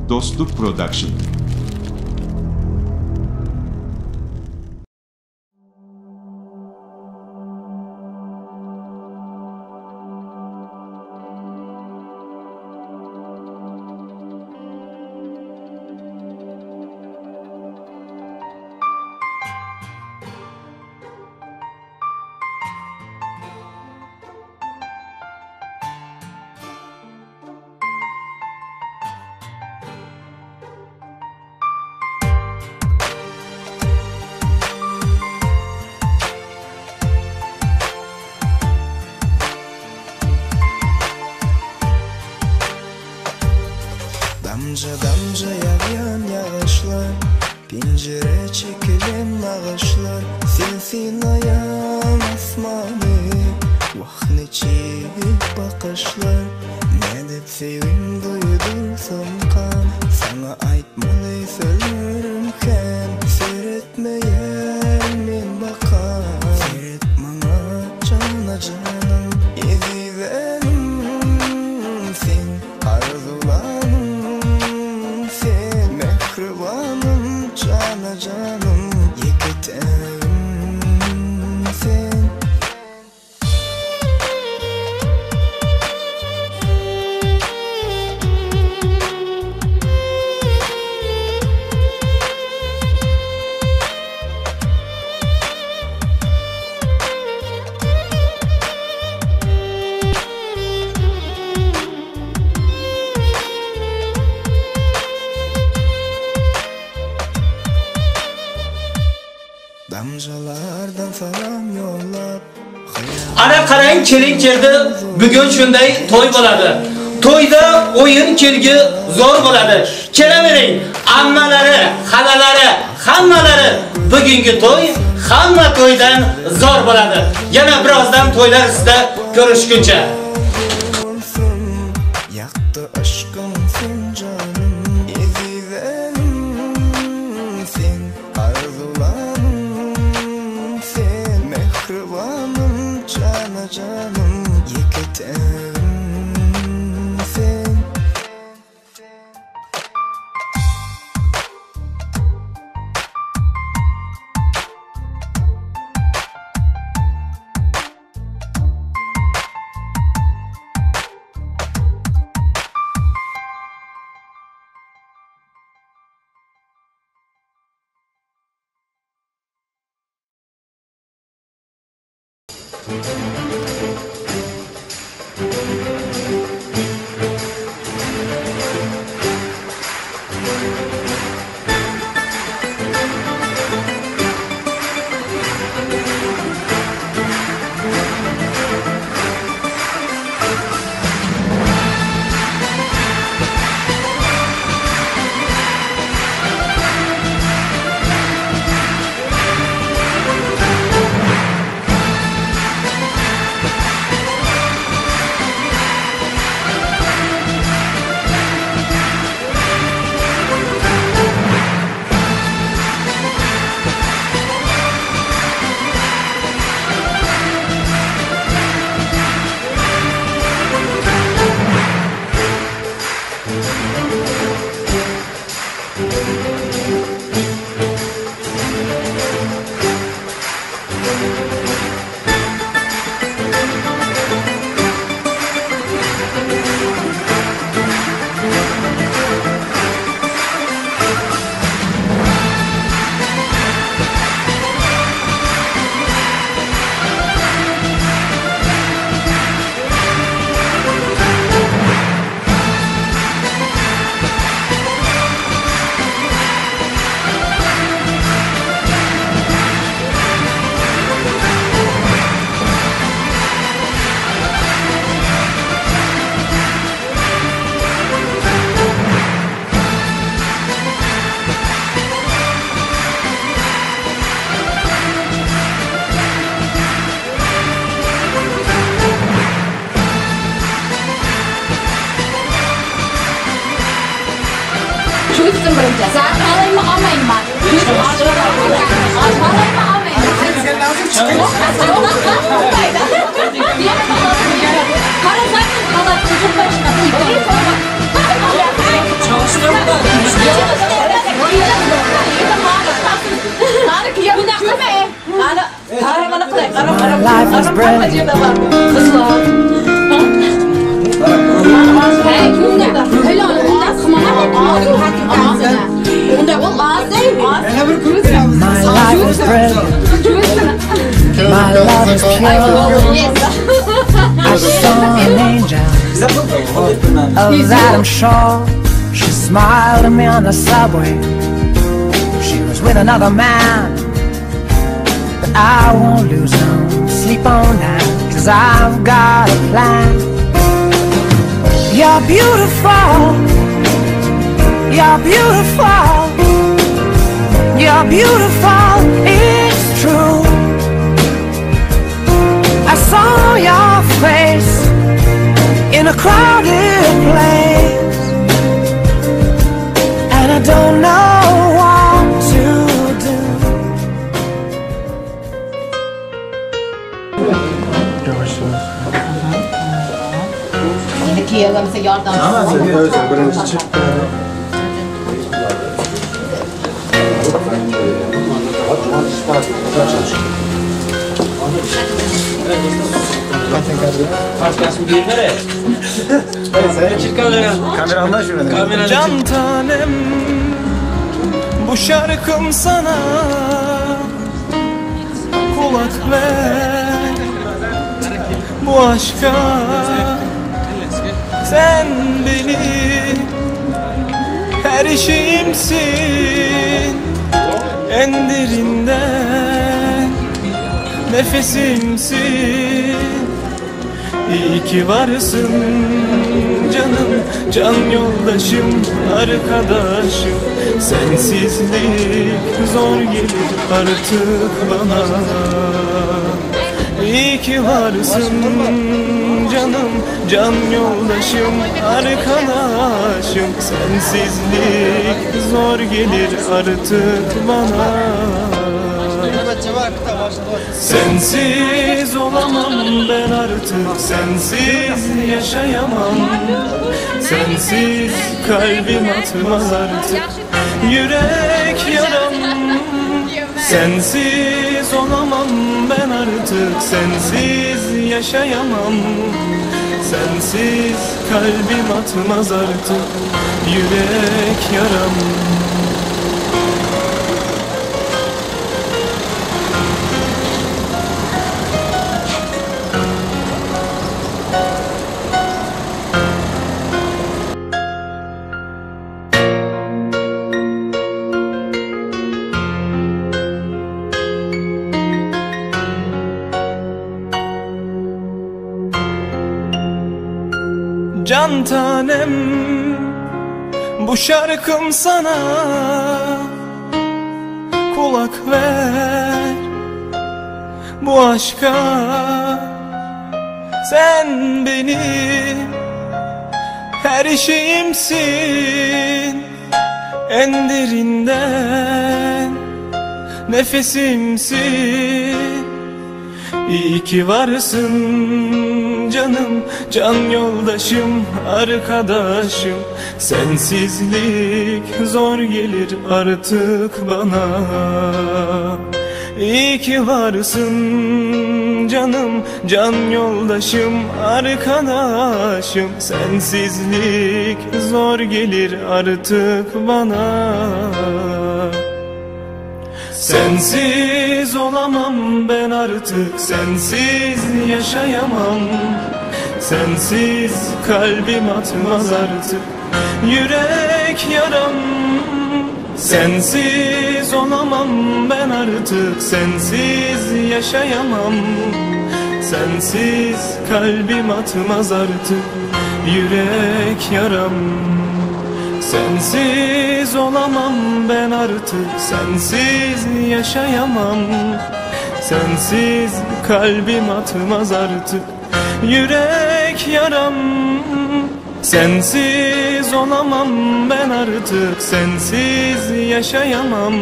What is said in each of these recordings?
Dostluk Production. Damca yağan yağışlar, pencere çekilen ağaçlar, sensin ayağım asmanı, vahne çekip bakışlar. Ne dep sevim duydursam kan, sana aytmalı sözlerim hem seyretmeyen men bakan. Seyret bana cana canım, ezizenim sen arzularım. Mehribanım, cana canım, yeketerim sen. Damcalardan salam yollab, ana qarang, kelin keldi, bugun shunday to'y bo'ladi. To'yda o'yin kelgi zo'r bo'ladi. Kelavering, ammalari, xalalari, hammalari. Bugungi to'y hamma to'ydan zo'r bo'ladi. Yana birozdan to'ylar sizda ko'rishguncha. yaktı aşkım sen canım, ezizenim sen arzularım sen. Mehribanım, cana canım, yeketerim sen. Çözsün bence. Sen alayım mı almayayım mı? Alayım mı almayayım mı? Sen lazım çıkıyor. Sen olmaydı. Diğer kalan. Kara zaten kalan. Çocuk başına. İbri sonra. Çalışıyor mu? life is brilliant. My life is brilliant. My love is pure. I saw an angel, of that I'm sure. She smiled at me on the subway. She was with another man, but I won't lose no sleep on that, 'cause I've got a plan. You're beautiful. You're beautiful. You're beautiful, it's true. I saw your face in a crowded place, and I don't know what to do. Yine Kia'da mesela yardımcı. Birinci çıktı. Can tanem, bu şarkım sana, kulak ver. Bu aşka sen benim her şeyimsin, en derinden nefesimsin. İyi ki varsın canım, can yoldaşım, arkadaşım. Sensizlik zor gelir artık bana. İyi ki varsın canım, can yoldaşım, arkadaşım. Sensizlik zor gelir artık bana. Sensiz olamam ben artık, sensiz yaşayamam. Sensiz kalbim atmaz artık yürek yaram. Sensiz olamam ben artık, sensiz yaşayamam. Sensiz kalbim atmaz artık yürek yaram. Can tanem, bu şarkım sana, kulak ver. Bu aşka sen benim her şeyimsin, en derinden nefesimsin. İyi ki varsın canım, can yoldaşım, arkadaşım. Sensizlik zor gelir artık bana. İyi ki varsın canım, can yoldaşım, arkadaşım. Sensizlik zor gelir artık bana. Sensiz olamam ben artık, sensiz yaşayamam. Sensiz kalbim atmaz artık yürek yaram. Sensiz olamam ben artık, sensiz yaşayamam. Sensiz kalbim atmaz artık yürek yaram. Sensiz olamam ben artık, sensiz yaşayamam. Sensiz kalbim atmaz artık yürek yaram. Sensiz olamam ben artık, sensiz yaşayamam.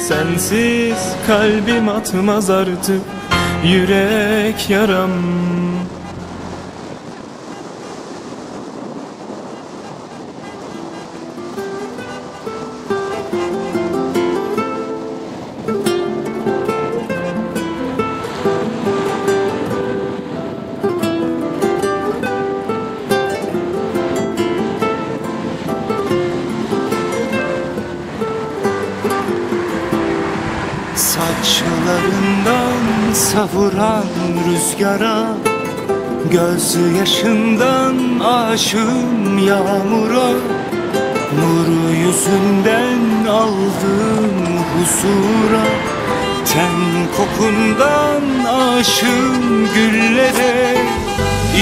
Sensiz kalbim atmaz artık yürek yaram. savuran rüzgara, göz yaşından aşığım yağmura, nuru yüzünden aldığım huzura, ten kokundan aşığım güllere.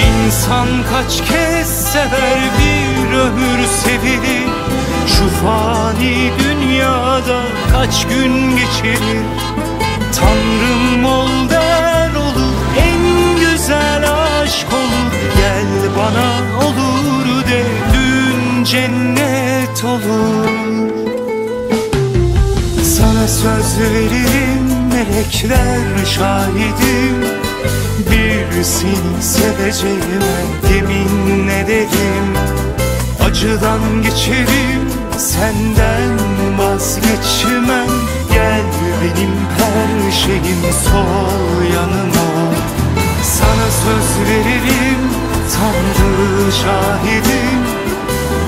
İnsan kaç kez sever, bir ömür sevilir, şu fani dünyada kaç gün geçirir. Tanrım ol der olur, en güzel aşk olur, gel bana olur de, dün cennet olur. Sana söz veririm, melekler şahidim, bir seni seveceğime yemin ederim. Acıdan geçerim, senden vazgeçmem, gel benim her şeyim, sol yanıma. Sana söz veririm, Tanrı şahidim,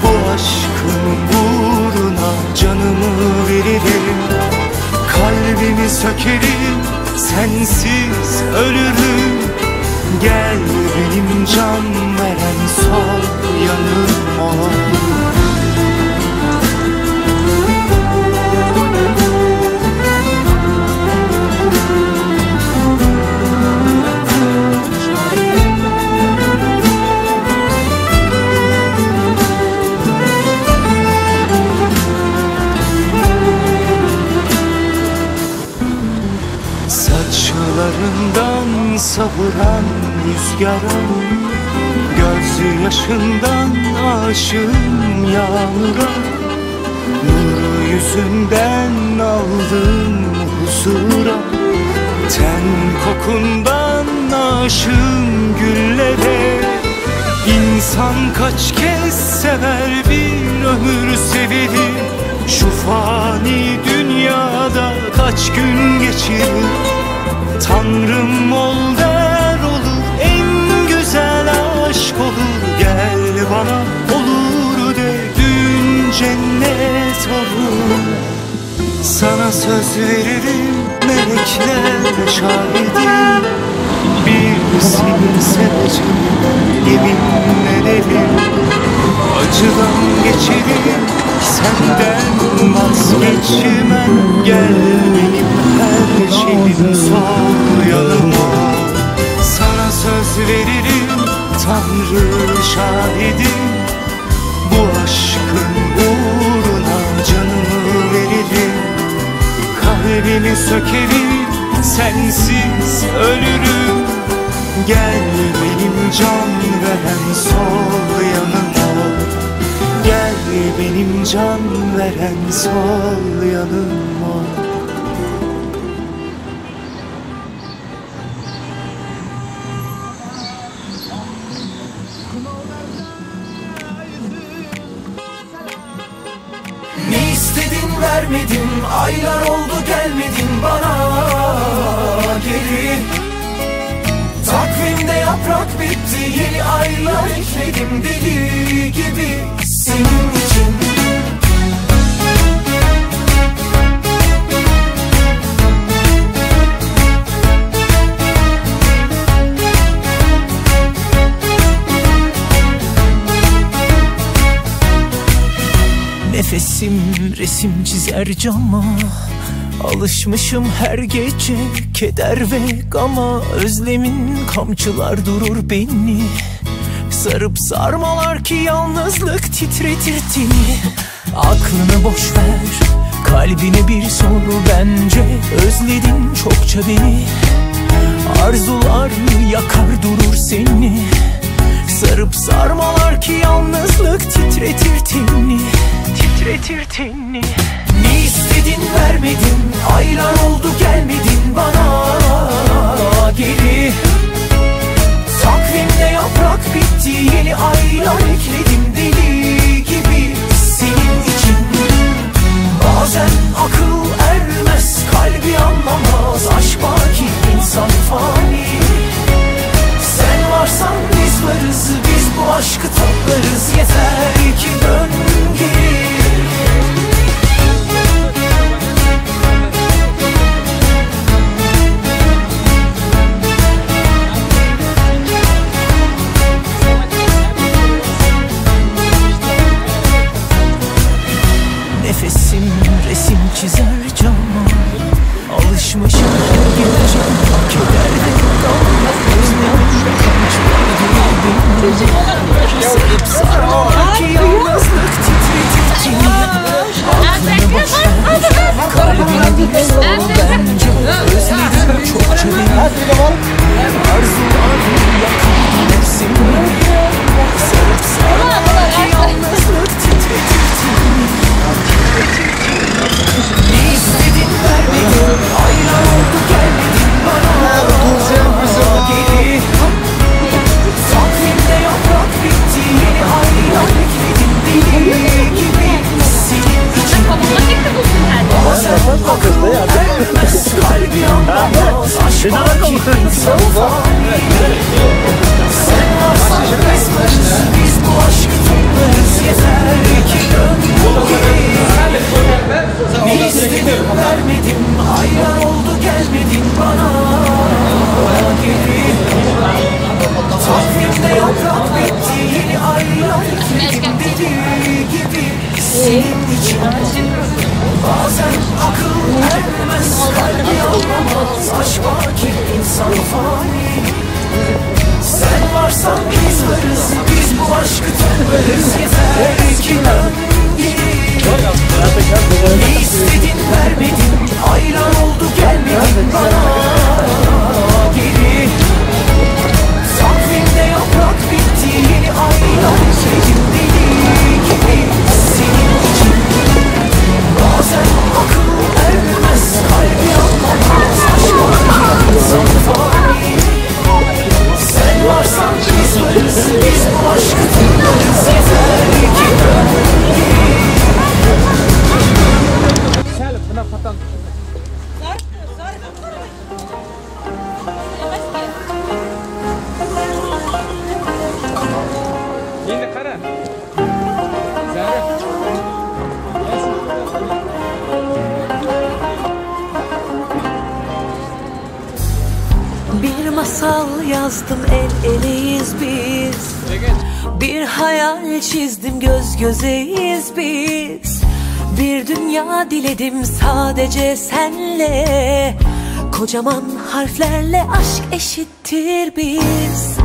bu aşkın uğruna canımı veririm. Kalbimi sökerim, sensiz ölürüm, gel benim can veren sol yanıma. Saçlarından savuran rüzgara, göz yaşından aşığım yağmura, nuru yüzünden aldığım huzura, ten kokundan aşığım güllere. İnsan kaç kez sever, bir ömür sevilir, şu fani dünyada kaç gün geçirir. Tanrım ol der olur, en güzel aşk olur, gel bana olur de, dün cennet olur. Sana söz veririm, melekler şahidim, bir seni seveceğim yemin ederim. Acıdan geçerim, senden vazgeçmem, gel benim her şeyim, sol yanıma. Sana söz veririm, Tanrı şahidim, bu aşkın uğruna canımı veririm. Kalbimi sökerim, sensiz ölürüm, gel benim can veren sol yanıma. Gel benim can veren sol yanıma. Ne istedin vermedin, aylar oldu gelmedin bana geri. Takvimde yaprak bitti, yeni aylar ekledim deli gibi senin için. Nefesim resim çizer cama, alışmışım her gece keder ve gama. Özlemin kamçılar durur beni, sarıp sarmalar ki yalnızlık titretir teni. Aklını boş ver, kalbine bir sor bence, özledin çokça beni. Arzular yakar durur seni, sarıp sarmalar ki yalnızlık titretir teni, titretir teni. Ne istedin vermedin, aylar oldu gelmedin bana geri. Takvimde yaprak bitti, yeni aylar ekledim deli gibi senin için. Bazen akıl ermez, kalbi anlamaz, aşk baki insan fani. Sen varsan biz varız, biz bu aşkı toplarız, yeter ki dön geri. bekledim deli gibi senin için. Bazen akıl ermez, kalbi anlamaz, aşk var ki insan fani. Sen varsan biz varız, biz bu aşkı toplarız. Yeter ki dön geri. Ne istedin vermedin, ayran oldu gelmedin bana geri. Takvimde yaprak bitti, yeni aylar ekledim deli gibi senin için. Bazen akıl ermez, kalbi anlamaz, aşk var ki insan fani. Sen varsan biz varız, biz bu aşkı toplarız. Yeter ki dön geri. Bir masal yazdım, el eleyiz biz. Bir hayal çizdim, göz gözeyiz biz. Bir dünya diledim sadece senle. Kocaman harflerle aşk eşittir biz.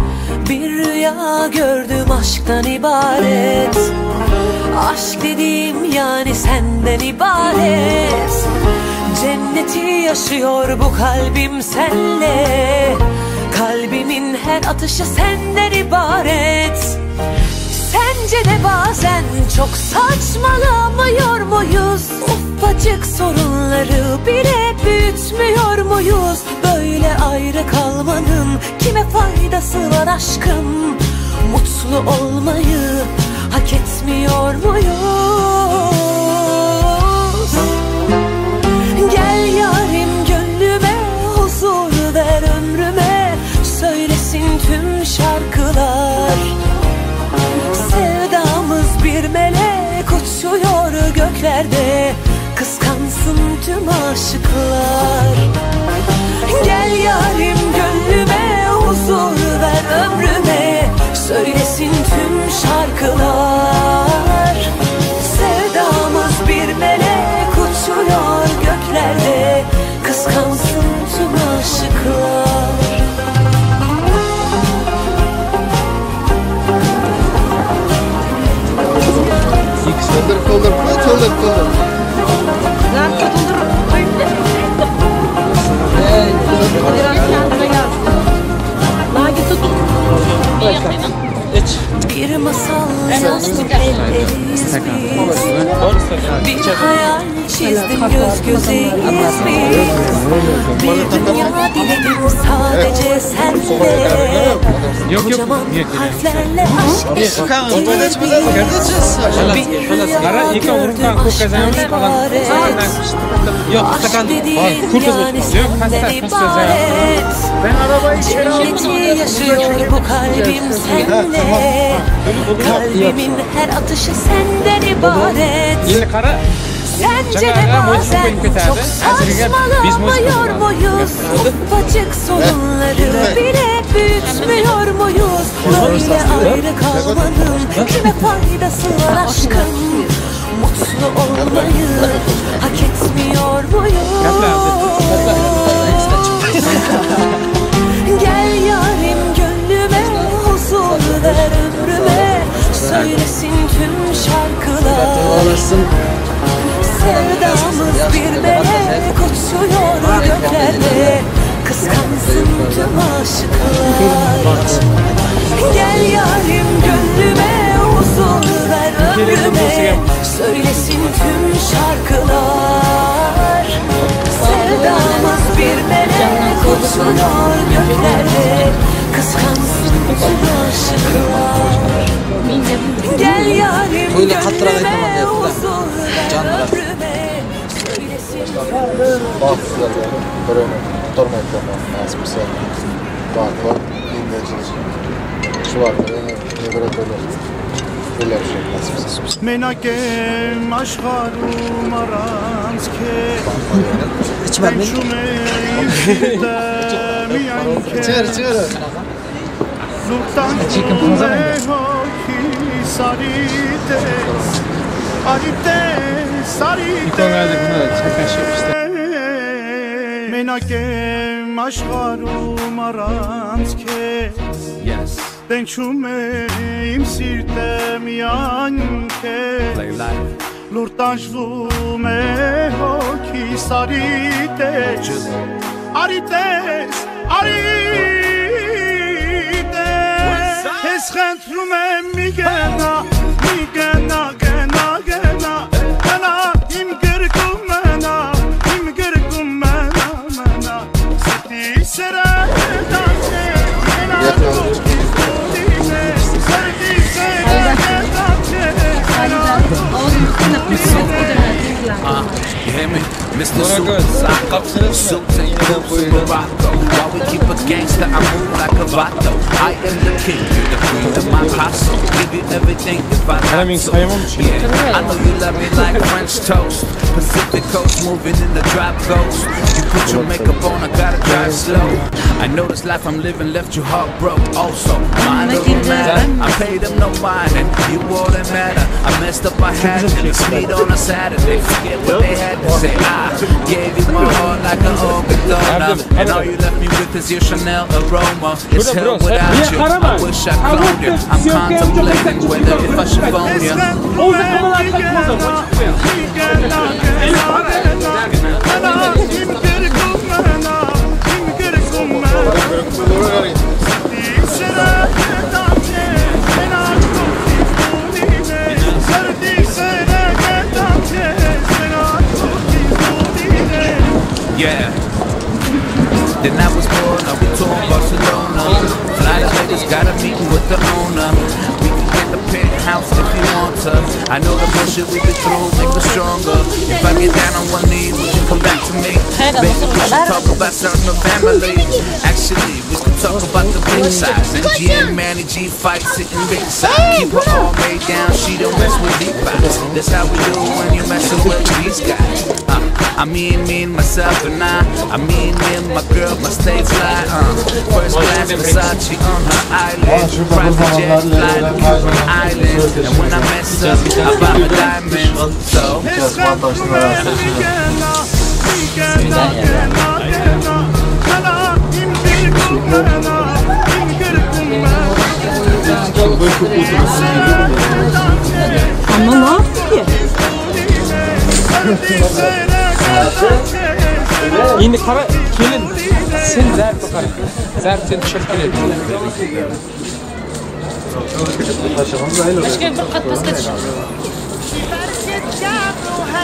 Bir rüya gördüm aşktan ibaret. Aşk dediğim yani senden ibaret. Cenneti yaşıyor bu kalbim senle. Kalbimin her atışı senden ibaret. Sence de bazen çok saçmalamıyor muyuz? Ufacık sorunları bile büyütmüyor muyuz? Böyle ayrı kalmanın kime faydası var aşkım? Mutlu olmayı hak etmiyor muyuz? Gel yarim gönlüme, huzur ver ömrüme. Söylesin tüm şarkılar. Sevdamız bir melek uçuyor göklerde. Kıskansın tüm aşıklar. Gel yarim gönlüme, huzur ver ömrüme. Söylesin tüm şarkılar. Sevdamız bir melek uçuyor göklerde. Kıskansın tüm aşıklar. Koldur. Zaten koldur. Biraz kendine gel. Daha git tut. Bir masal yazdım, el eleyiz biz. Bir hayal çizdim, göz gözeyiz biz. Bir dünya diledim sadece senle. Kocaman harflerle aşk eşittir biz. Bir rüya gördüm aşktan ibaret. Aşk dediğin yani senden ibaret. Cenneti yaşıyor bu kalbim senle. Kalbimin her atışı senden ibaret. Sence de bazen çok saçmalamıyor muyuz? Ufacık sorunları bile büyütmüyor muyuz? Böyle ayrı kalmanın kime faydası var aşkım? Mutlu olmayı hak etmiyor muyuz? Gel yarim gönlüme, huzur ver ömrüme. Söylesin tüm şarkılar. Sevdamız bir melek uçuyor göklerde. Kıskansın tüm aşıklar. Gel yarim gönlüme, huzur ver ömrüme. Söylesin tüm şarkılar. Sevdamız bir melek uçuyor göklerde. Kıskansın tüm aşıklar. Gel yarim gönlüme, huzur ver ömrüme. Söylesin Bak güzel yani. Böyle tutarmayıp lazım. Bakla, dinleyeceğiz. Şu var böyle, ne kadar böyle bir şey lazım. Menagem aşkarım aranz ke ben şu meyizde miyan ke Zurtan ve hoki Sarites, arites, sarites. Menakem aşkarım aranz kes. Dençum im sirtem yan kes. Lurtanjvum e hoki sarites, arites, arites. Eschentrum migena, migena, gena, gena. Gena im gırgum mena, im gırgum mena, mena. Seti sera danse, gena hoki sudine. Seti sera danse, gena hoki sudine. You hear me? Mr. Suits and Morocco. While we keep a gangster, I move like a vato. I am the king, you're the queen of my castle. Give you everything if I have to. Yeah, I know you love me like French toast. Pacific coast moving in the drop ghost. You put your makeup on, I gotta drive slow. I know this life I'm living left you heartbroken. Also, mind over matter. I paid them no mind, and you all that matter. I messed up, I had to meet on a Saturday. Forget what they had to say. I gave you my heart like an organ donor, and all you left me with is your Chanel aroma. It's hell without you. I wish I cloned you. I'm contemplating whether if I should phone you. Yeah. Then I was born, I was torn Barcelona. Fly to Vegas, got a meeting with the owner. We can get the penthouse if you want to. I know the bullshit we've been through make us stronger. If I get down on one knee, would you come back to me? Baby, we should talk about starting a family. Actually, we could talk about the big size. And G and Manny G fight sitting big side. Keep her all way down, she don't mess with deep vibes. That's how we do when you messing with these guys. I mean me and myself and I mean me and my girl must stay fly. First class Versace on her island. Private jet fly to Cuban Island. And when I mess up, I buy my diamonds. So Ama ne yaptı ki? Şimdi kara kelin sen zar bakar. Zar sen teşekkür ederim.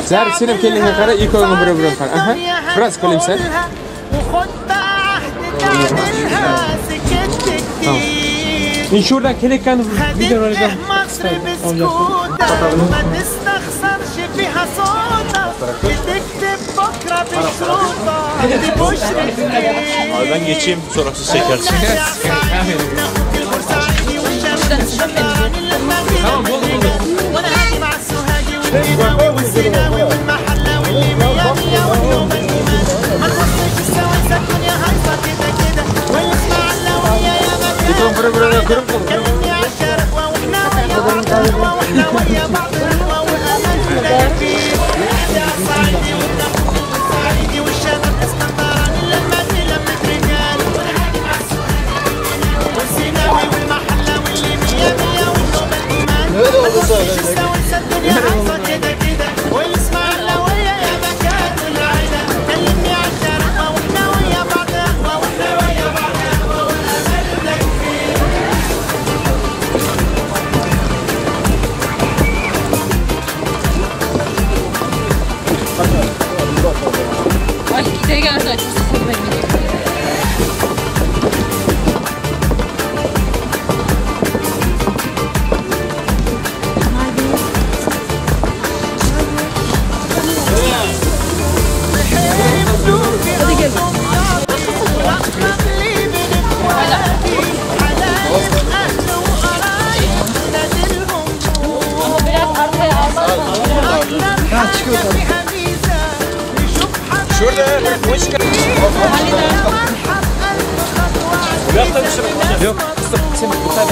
Zar senin kelinge kara ilk oyunu bırak kara. Aha. Biraz kolayım sen. Tamam. İnşuradan kelekten video olacak. Abi ben geçeyim sonra siz çekersin. Tamam oldu. Yok, sen bu kadar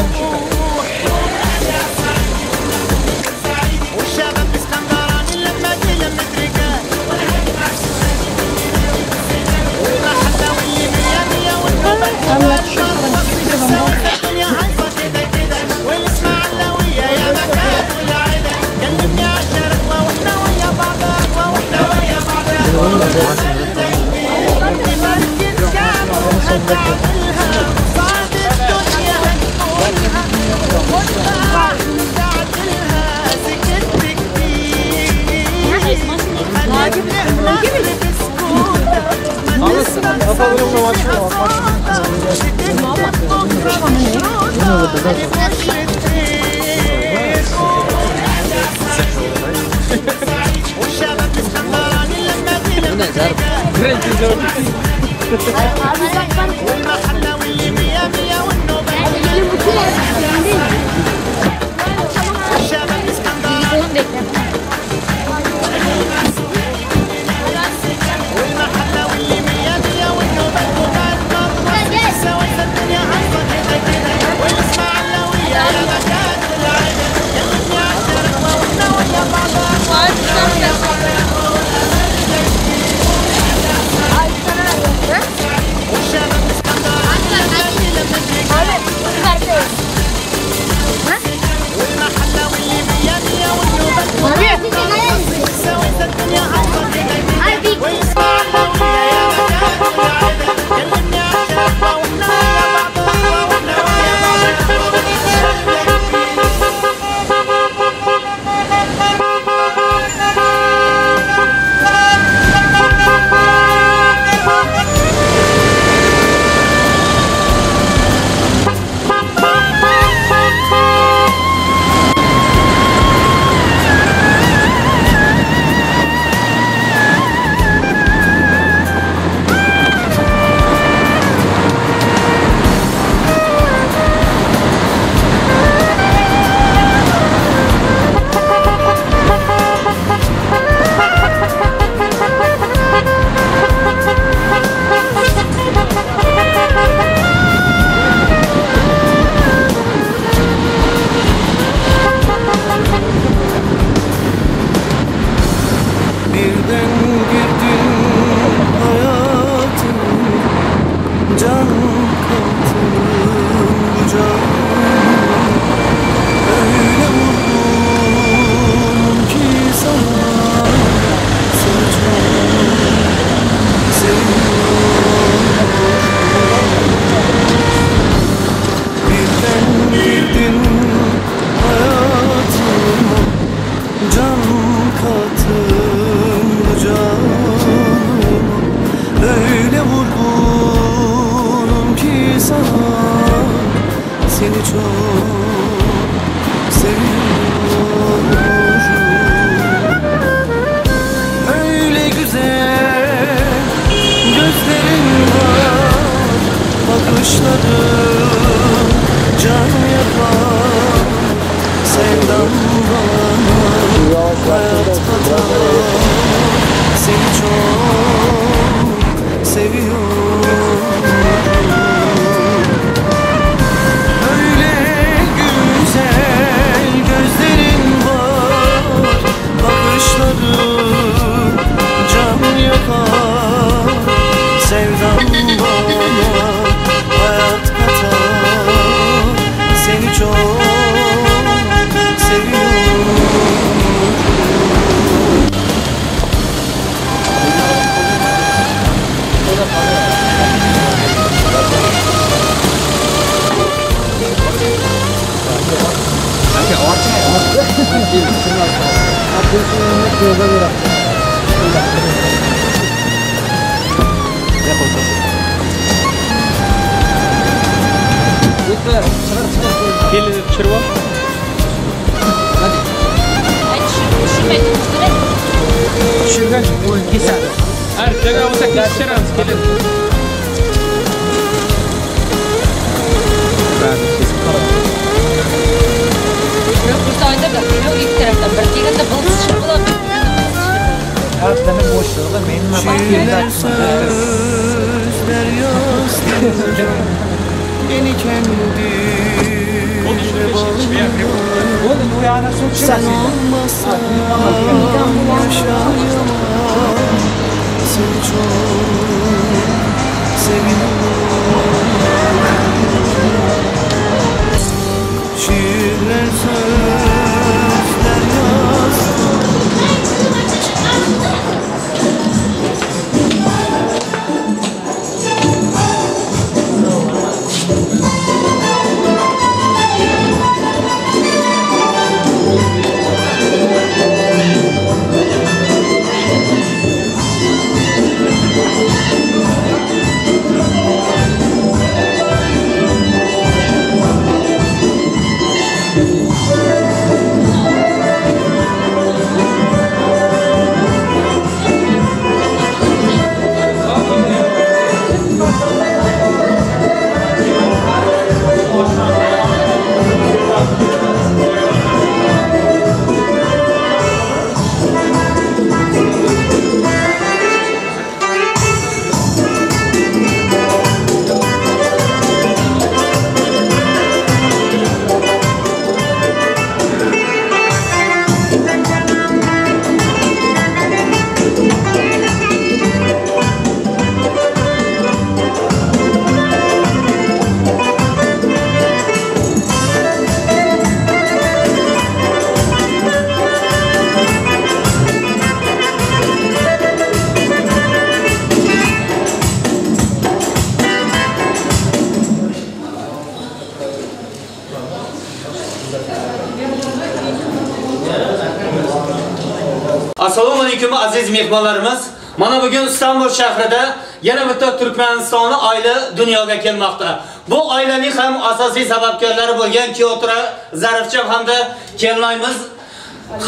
Assalomu alaykum aziz mehmonlarimiz. Mana bugün İstanbul shahrida yana bitta Turkmanistonni oila dunyoga kelmoqda. Bu oilaning ham asosiy sababkorlari bo'lgan Kyoto Zarifcha hamda kelmaymiz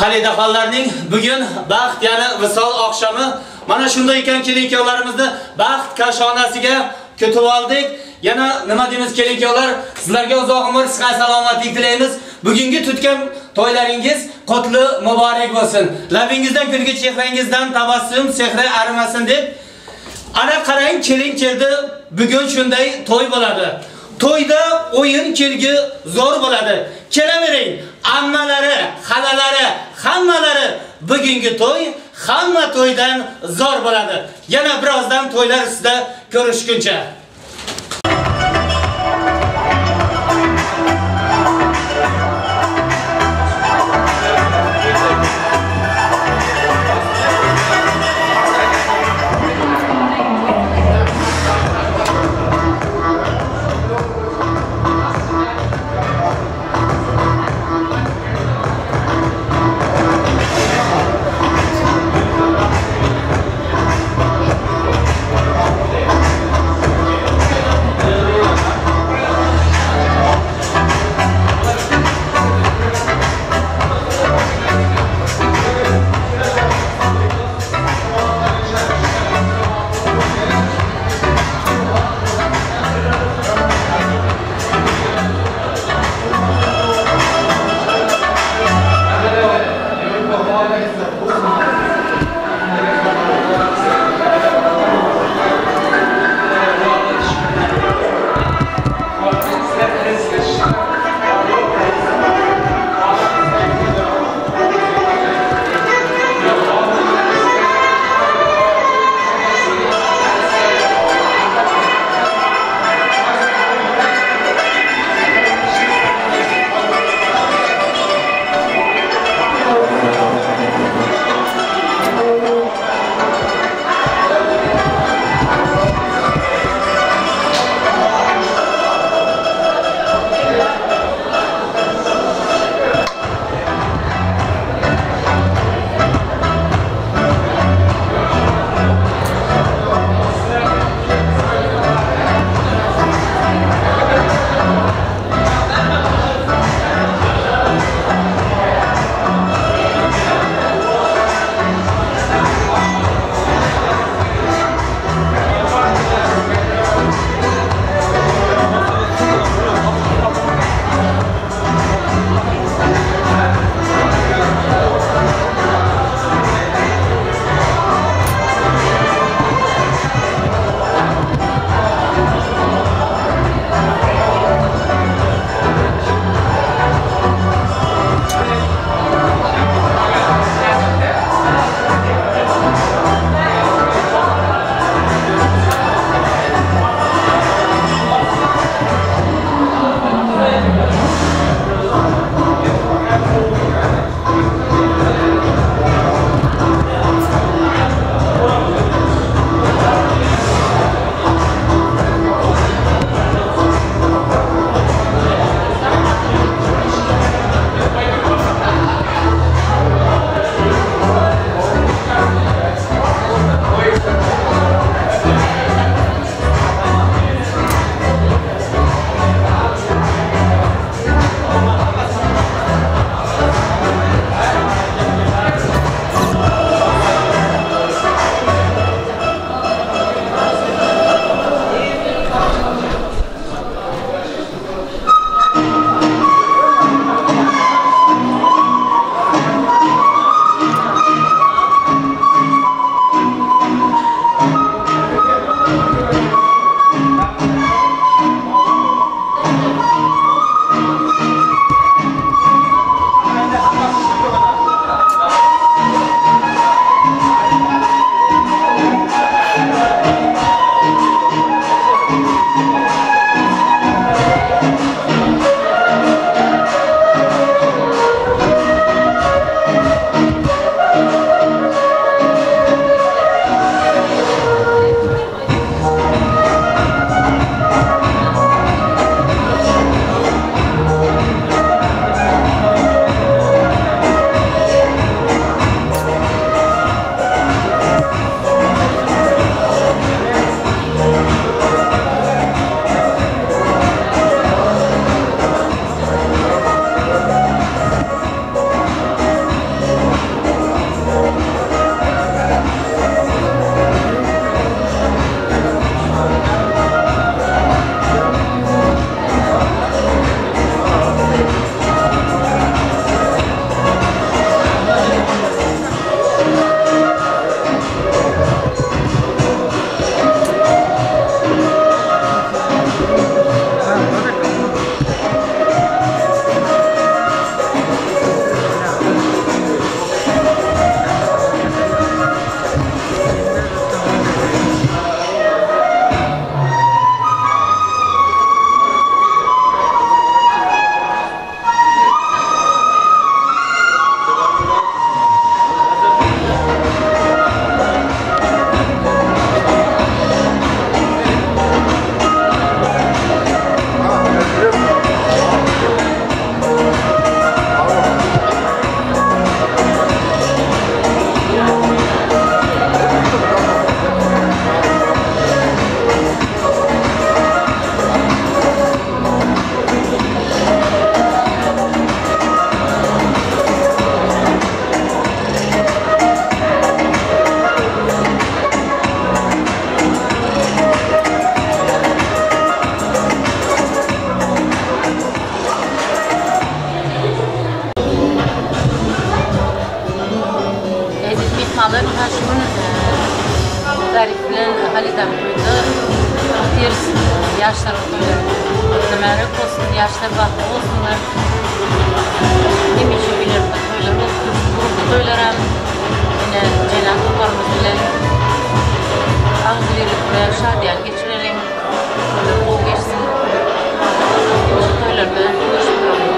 Xalidaxonlarning bugun baxt, ya'ni visol oqshomi. Mana shunday ekan kelinkalarimizni baxt kashonasiga kutib oldik. Yana nima deymiz kelinkalar, sizlarga uzoq umr, sihat salomatlik tilaymiz. Bugungi tutgan to'ylaringiz qutli muborak bo'lsin. Labingizdan kulgi, chehrangizdan tabassum sehri arimasin deb. Ana qarang, kelin keldi. Bugun shunday to'y bo'ladi. To'yda o'yin kelgi zo'r bo'ladi. Kelavering, ammalari, xalalari, hammalari bugungi to'y hamma to'ydan zo'r bo'ladi. Yana birozdan to'ylar ustida ko'rishguncha. Aşkın zariflen Halidem koydu. Ters yaşlar koydu. Demek olsun yaşlar vakti olsunlar. Demişi bilir koylar olsun. Koylarım yine Cenab-ı Hakk'ımız bilen ağız verip buraya şadiyan geçirelim. Koylar bol geçsin. Koylar böyle görüşürüz.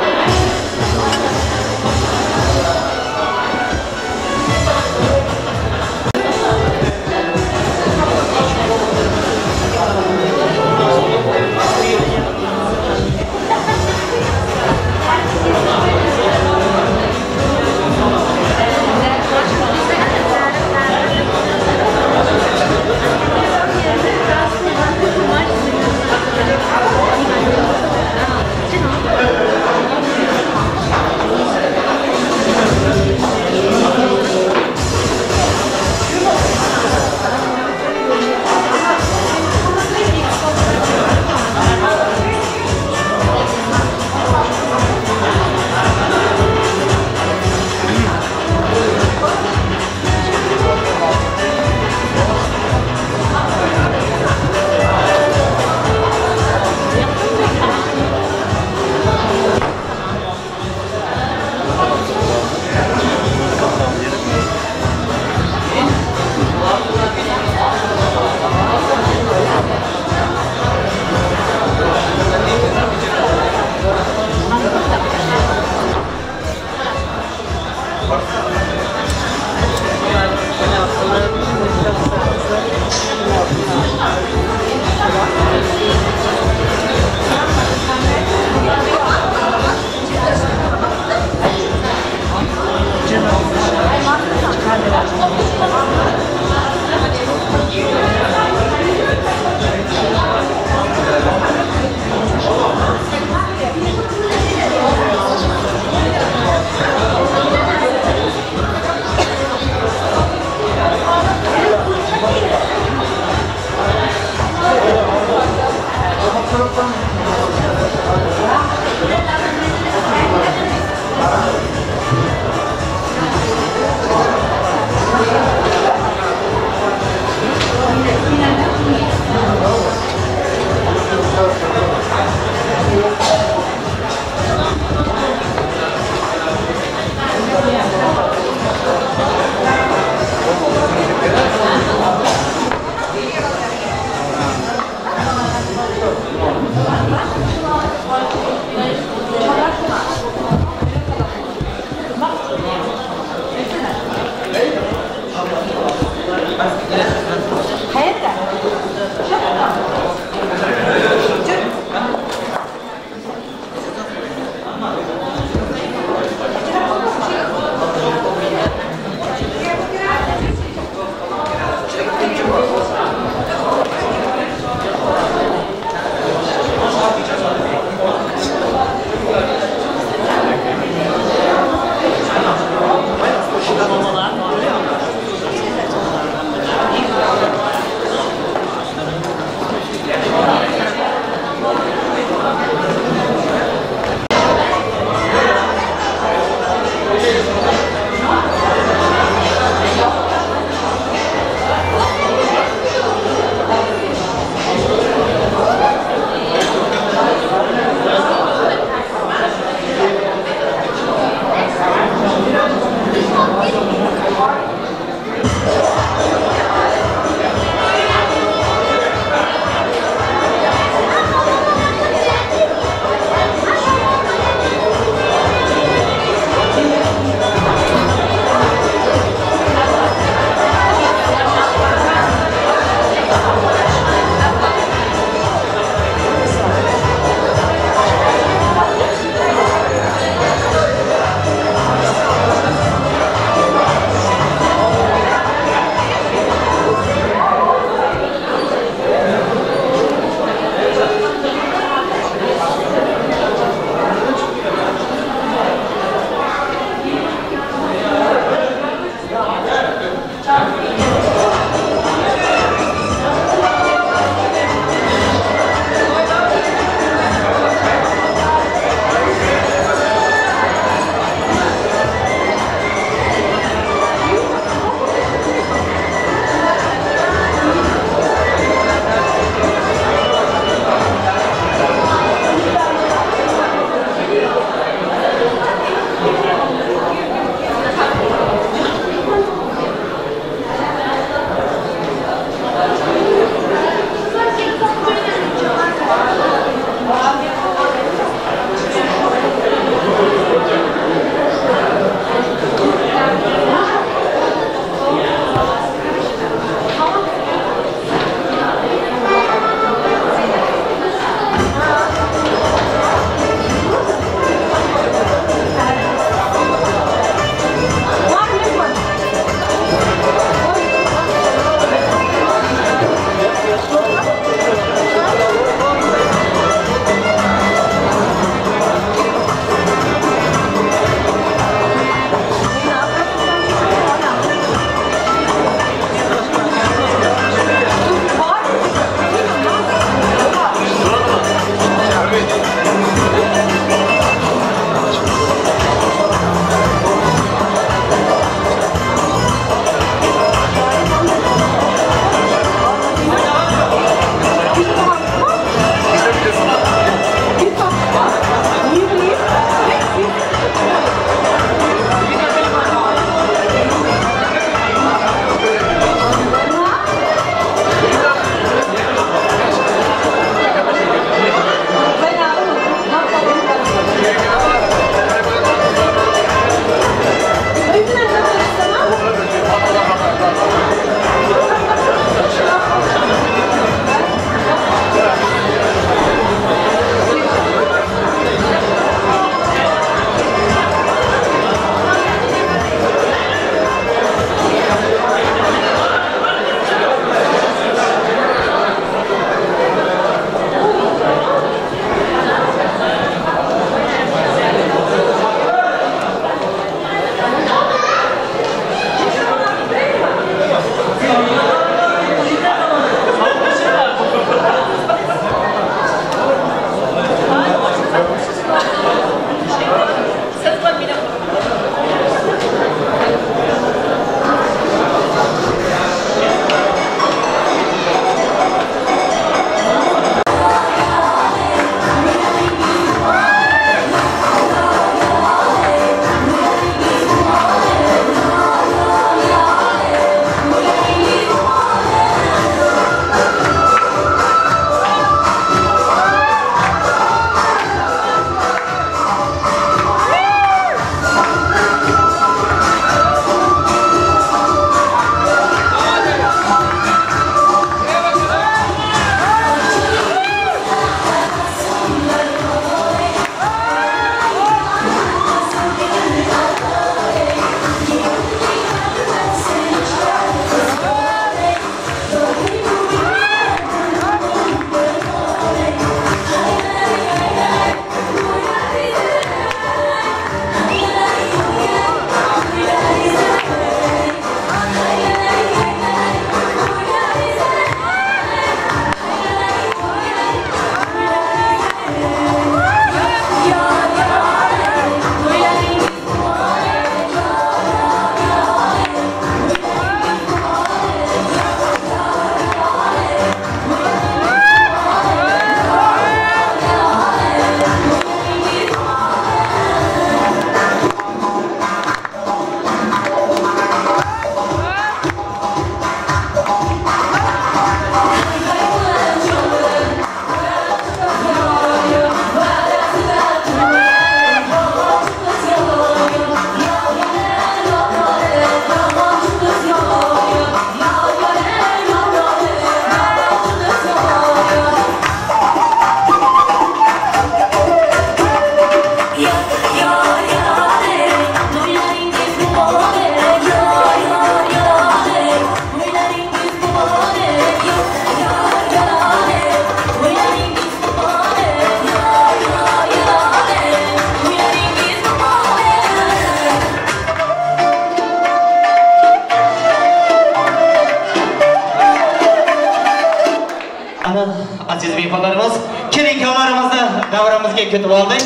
aziz mehmonlarimiz, kelinkalarimizni davramizga kutib oldik.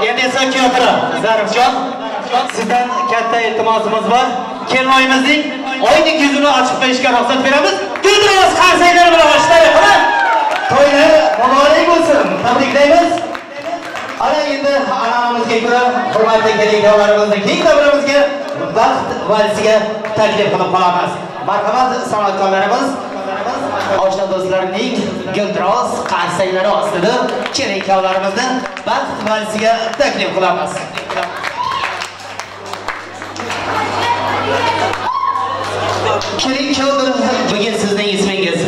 Endi esa kuyatira Zarifjon, sizdan katta iltimosimiz bor. Kelinoyimizning oylik yuzini ochib qo'yishga ruxsat beramiz. Guldiroz qarsaylar bilan boshlaymiz. To'ylar muborak bo'lsin. Tabriklaymiz. Ana endi an'anamizga ko'ra hurmatli kelinkalarimizni keng davramizga vaqt valsiga taklif qilib qolamiz. Marhamat san'atkorlarimiz, oshna do'stlarning guldiroz qarsaylari ostida kelinkalarimizni vaqt valsiga taklif qilamiz. Kelinkalar, bugun sizning ismingiz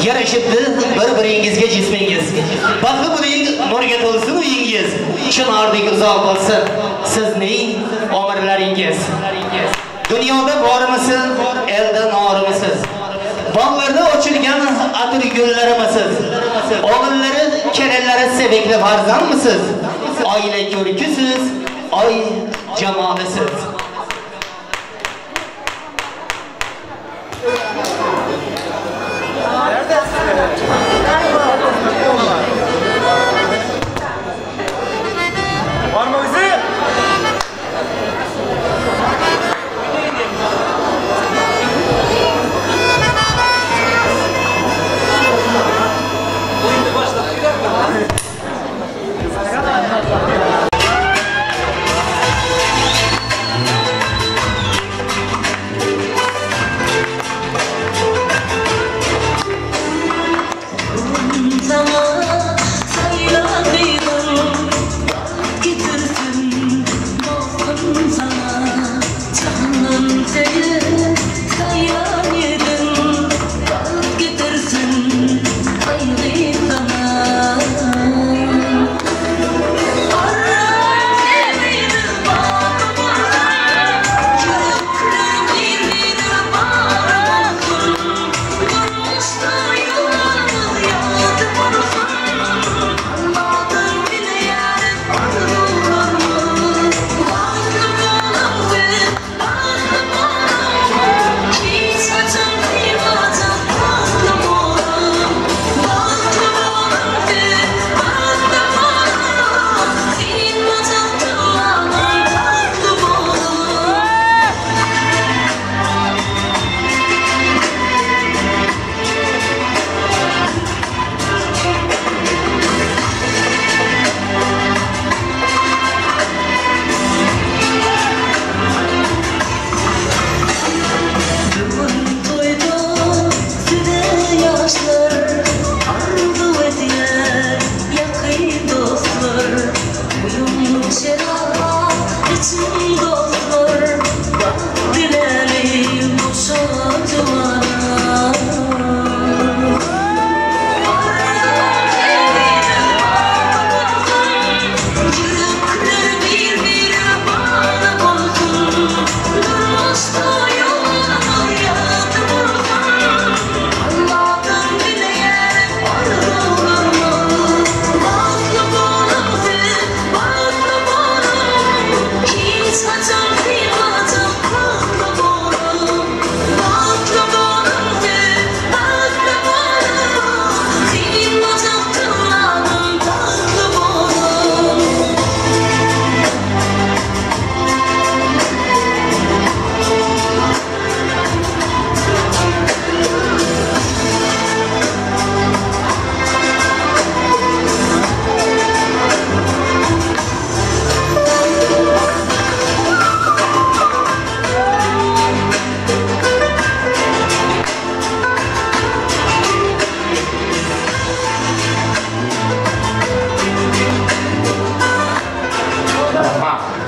yarashibdi bir-biringizga jismingiz. Baxtli bo'ling, nurga to'lsin uyingiz. Chinordek uzoq bo'lsin sizning umrlaringiz. Dunyoda bormisiz, elda norimisiz. Bog'larda ochilgan atir gullarimiz. O'g'illari, kelinlari sevikli farzandmisiz? Oila ko'rkisiz, oy jamolisiz. Var mı bizi?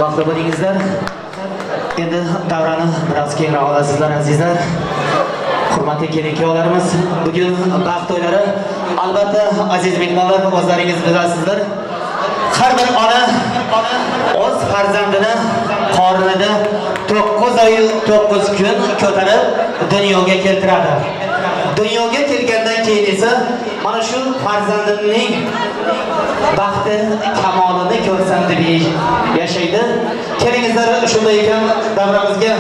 Baxtli bo'lingizlar. Endi davrani biroz kengroq olasizlar azizlar. Hurmatli kelinkalarimiz, bugun baxt to'ylari. Albatta aziz mehmonlar, o'zlaringiz bilasizlar. Har bir ona o'z farzandini qornida 9 oy 9 kun ko'tarib dunyoga keltiradi. Dunyoga kelgandan keyin esa mana shu farzandining baxti kamolini ko'rsam deb yashaydi. Kelingizlar, shunday ekan davramizga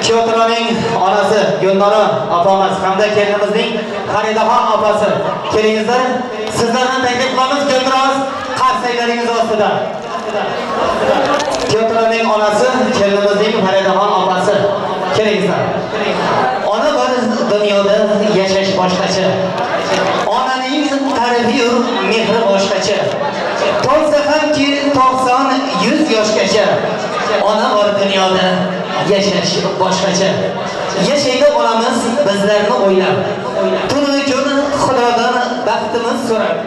Piyotrning onasi Gulnora opamiz hamda kelinimizning Xaridaxon opasi kelingizlar. Sizlarni taklif qilamiz Gulnora qarsaylaringiz ostida. Piyotrning onasi kelinimizning Xaridaxon opasi kelingizlar. Ona bir dunyoda yashash boshqacha. Onaning tarifi mehri boshqacha. To'lsa hamki 90-100 yoshgacha. Ona bor dunyoda yashash boshqacha. Yashaydi onamiz bizlarni o'ylab. Tuni kun Xudodan baxtimiz so'rab.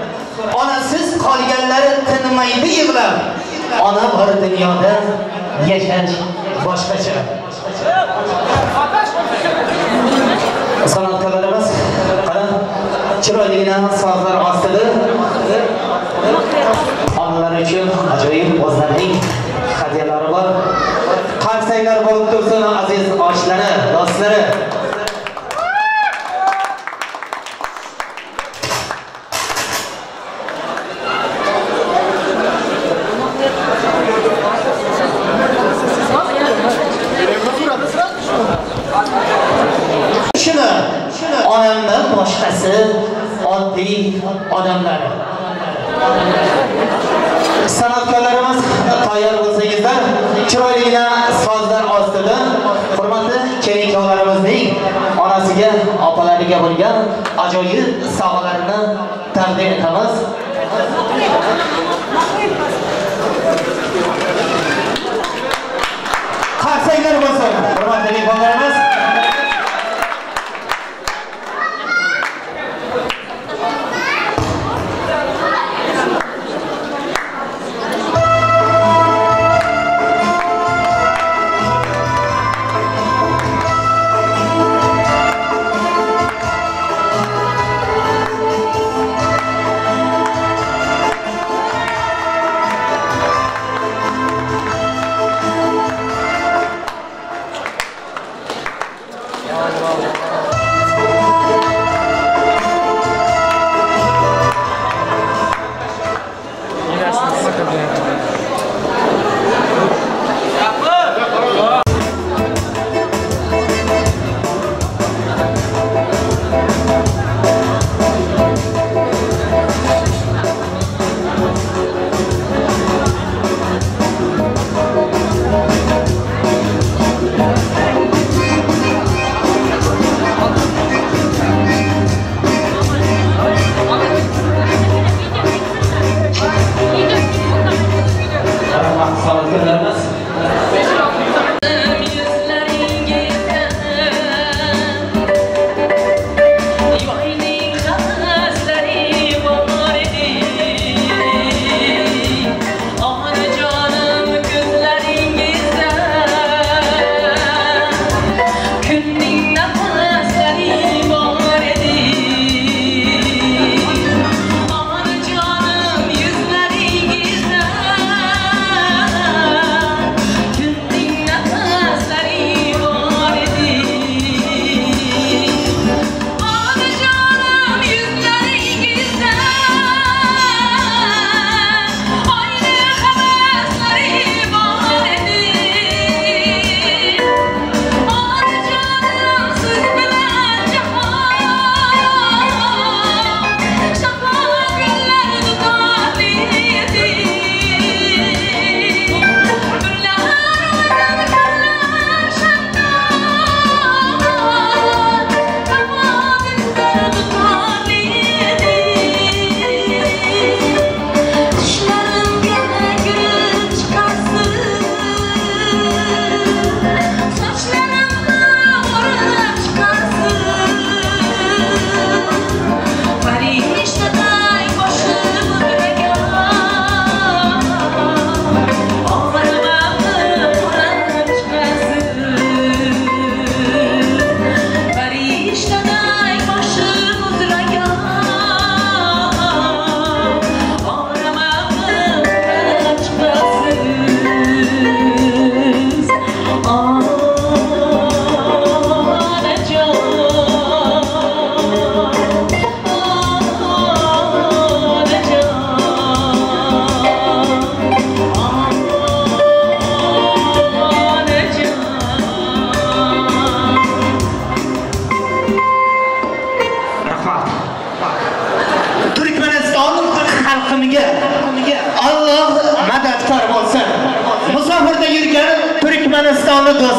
Onasiz qolganlar tinmaydi yig'lab. Ona bor dunyoda yashash boshqacha. San'atkorlarimiz qara chiroyligina sozlar ostida onalar uchun ajoyib o'zlarining hadyalari bor. Qarsanglar bo'lib tursin aziz oshlari, do'stlari. Onamdan boshqasi oddiy odamlar. San'atkorlarimiz tayyor bo'lsangizlar, chiroyligina sozlar ostida hurmatli kelin-kuyovlarimizning onasiga, opalariga bo'lgan ajoyib sovg'alarini taqdim etamiz. Qarsanglar bo'lsin, hurmatli mehmonlarimiz.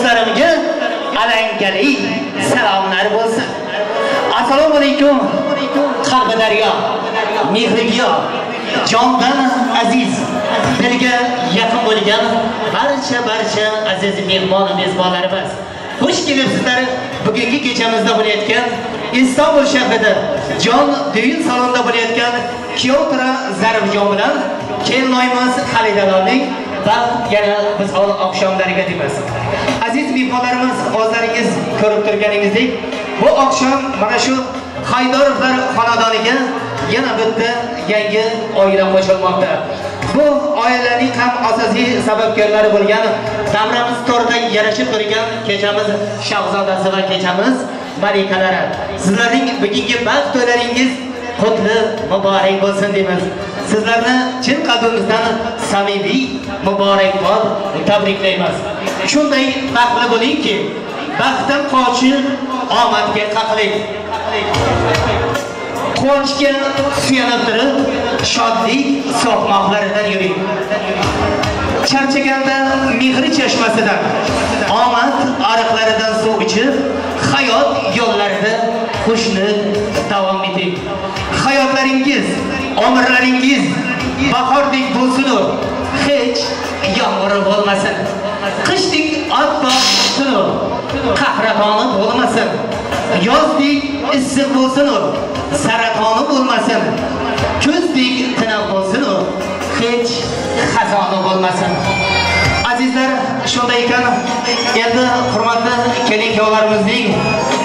do'stlarimga alangali salomlar bo'lsin. Assalomu alaykum. Qalbi daryo, mehrigiyo, jondan aziz, dilga yaqin bo'lgan barcha aziz mezbonlarimiz. Xush kelibsizlar. Bugungi kechamizda bo'layotgan Istanbul shahrida Jon Düğün salonida bo'layotgan Kyotra Zarifjon bilan kelinoyimiz Xalidalorning va yana biz oqshomlariga deymiz. Aziz mehmonlarimiz, o'zlaringiz ko'rib turganingizdek, bu oqshom mana shu Haydarovlar xonadoniga yana bitta yangi oila qo'shilmoqda. Bu oilaning ham asosiy sababkorlari bo'lgan davramiz to'rida yarashib turgan kechamiz Shahzodasi va kechamiz Malikalari. Sizlarning bugungi baxt to'ylaringiz qutli muborak bo'lsin deymiz. Sizlarni chin qalbimizdan samimiy muborakbod tabriklaymiz. Shunday baxtli bo'lingki, baxtdan qochib omadga qaqlik. Quvonchga suyanib turib, shodlik so'qmoqlaridan yuring. Charchaganda mehri chashmasidan, omad ariqlaridan suv ichib, hayot yo'llarida xushnud davom eting. Hayotlaringiz, umrlaringiz bahordek bo'lsin, hech yomg'ir bo'lmasin. Qishdek oppoq bo'lsin, qahramoni bo'lmasin. Yozdek issiq bo'lsin, saratoni bo'lmasin. Kuzdek tinib bo'lsin, hech xazoni bo'lmasin. Azizlar, shunday ekan, endi hurmatli kelin-kuyovlarimizning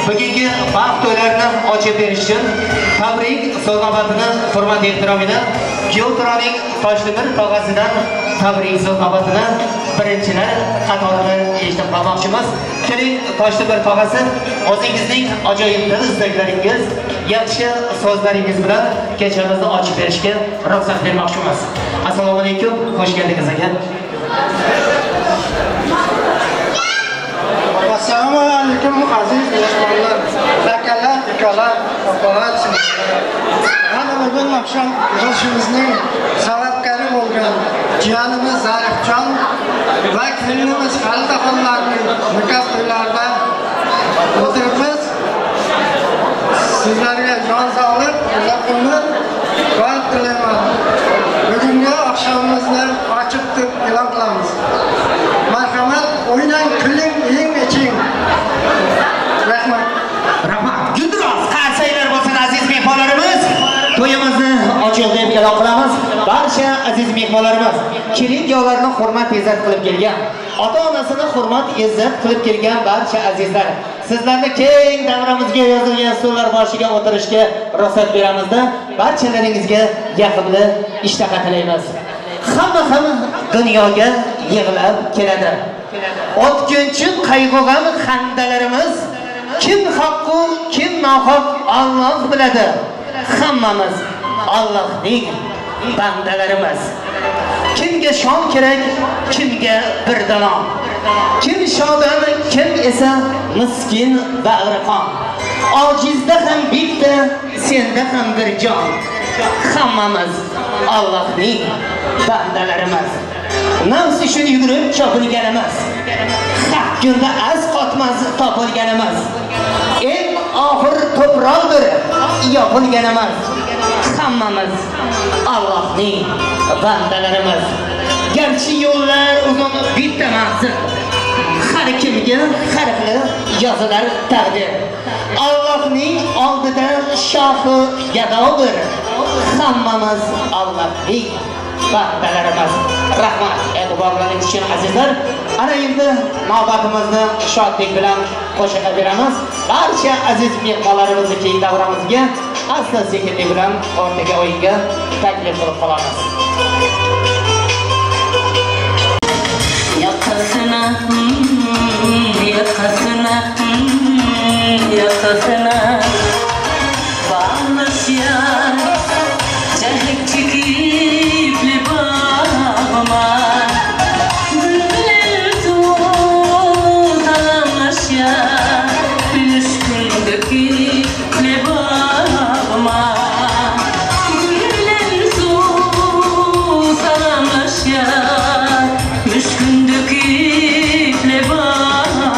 bugungi baxt to'ylarini ochib berish uchun tabrik so'znobatini hurmat ehtiromidan Kyotraning Toshtemir tog'asidan tabrik so'znobatini birinchilar qatorida eshitib qolmoqchimiz. Keling, Toshtemir tog'asi, o'zingizning ajoyib dil istaklaringiz, yaxshi so'zlaringiz bilan kechamizni ochib berishga ruxsat bermoqchimiz. Assalomu alaykum, xush keldingiz aka. Assalomu alaykum aziz mehmonlar, akalar, ukalar, opalar. Mana bugun oqshom yig'ilishimizning sababkori bo'lgan jiyanimiz Zarifjon va kelinimiz Xalidxonlarning nikoh to'ylarida o'tiribmiz. Sizlarga jon sog'lik, umid va tilayman. Bugungi oqshomimizni ochib deb e'lon qilamiz. Marhamat, o'ynang, kuling, yeng, iching. Rahmat. Rahmat. Guldiroz qarsaylar bo'lsin aziz mehmonlarimiz. To'yimizni ochiq deb e'lon qilamiz. Barcha aziz mehmonlarimiz, kelin-kuyovlarni hurmat izzat qilib kelgan, ota-onasini hurmat izzat qilib kelgan barcha azizlar, sizlarni keng davramizga yozilgan stollar boshiga o'tirishga ruxsat beramizda, barchalaringizga yoqimli ishtaha tilaymiz. Hamma dunyoga yig'lab keladi. O'tkinchi qayg'ug'am xandalarimiz kim haqqu, kim nohaq Alloh biladi. Hammamiz Allohning bandalarimiz. Kimga shon kerak, kimga birdano. Kim shodon, kim esa miskin bag'riqon. Ojizda ham bitta, senda ham bir jon. Hammamiz Allohning bandalarimiz. Nafs uchun yugurib chopilganimiz. Haq kunda az qotmas topilganimiz. Eng oxir to'proqdir yopilganimiz. Hammamiz Allohning bandalarimiz. Garchi yo'llar uzun bitta maqsad. Har kimga har xil yozilar taqdir. Allohning oldida shohi gadodir. Hammamiz Allohning bandalarimiz. Rahmat e'tiborlaringiz uchun azizlar. Ana endi navbatimizni shodlik bilan qo'shib beramiz. Barcha aziz mehmonlarimizni keng davramizga asta-sekinlik bilan o'rtaga o'yinga taklif qilib qolamiz. Yakasına, yakasına, yakasına bağlaşıyor. Çelik çekip libama bülbül tuzalaşıyor. Üstündeki libama bülbül tuzalaşıyor. Üstündeki libama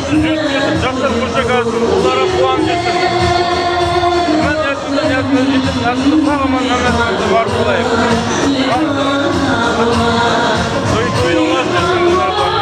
Жастар қошақасын, ұлдары қуан жетсін. Мен ертімден ертімден жетіп, нәрсілік қағыман мәмәсіңізді бар болайық. Тойыңыз жетсін, ұлдар бар.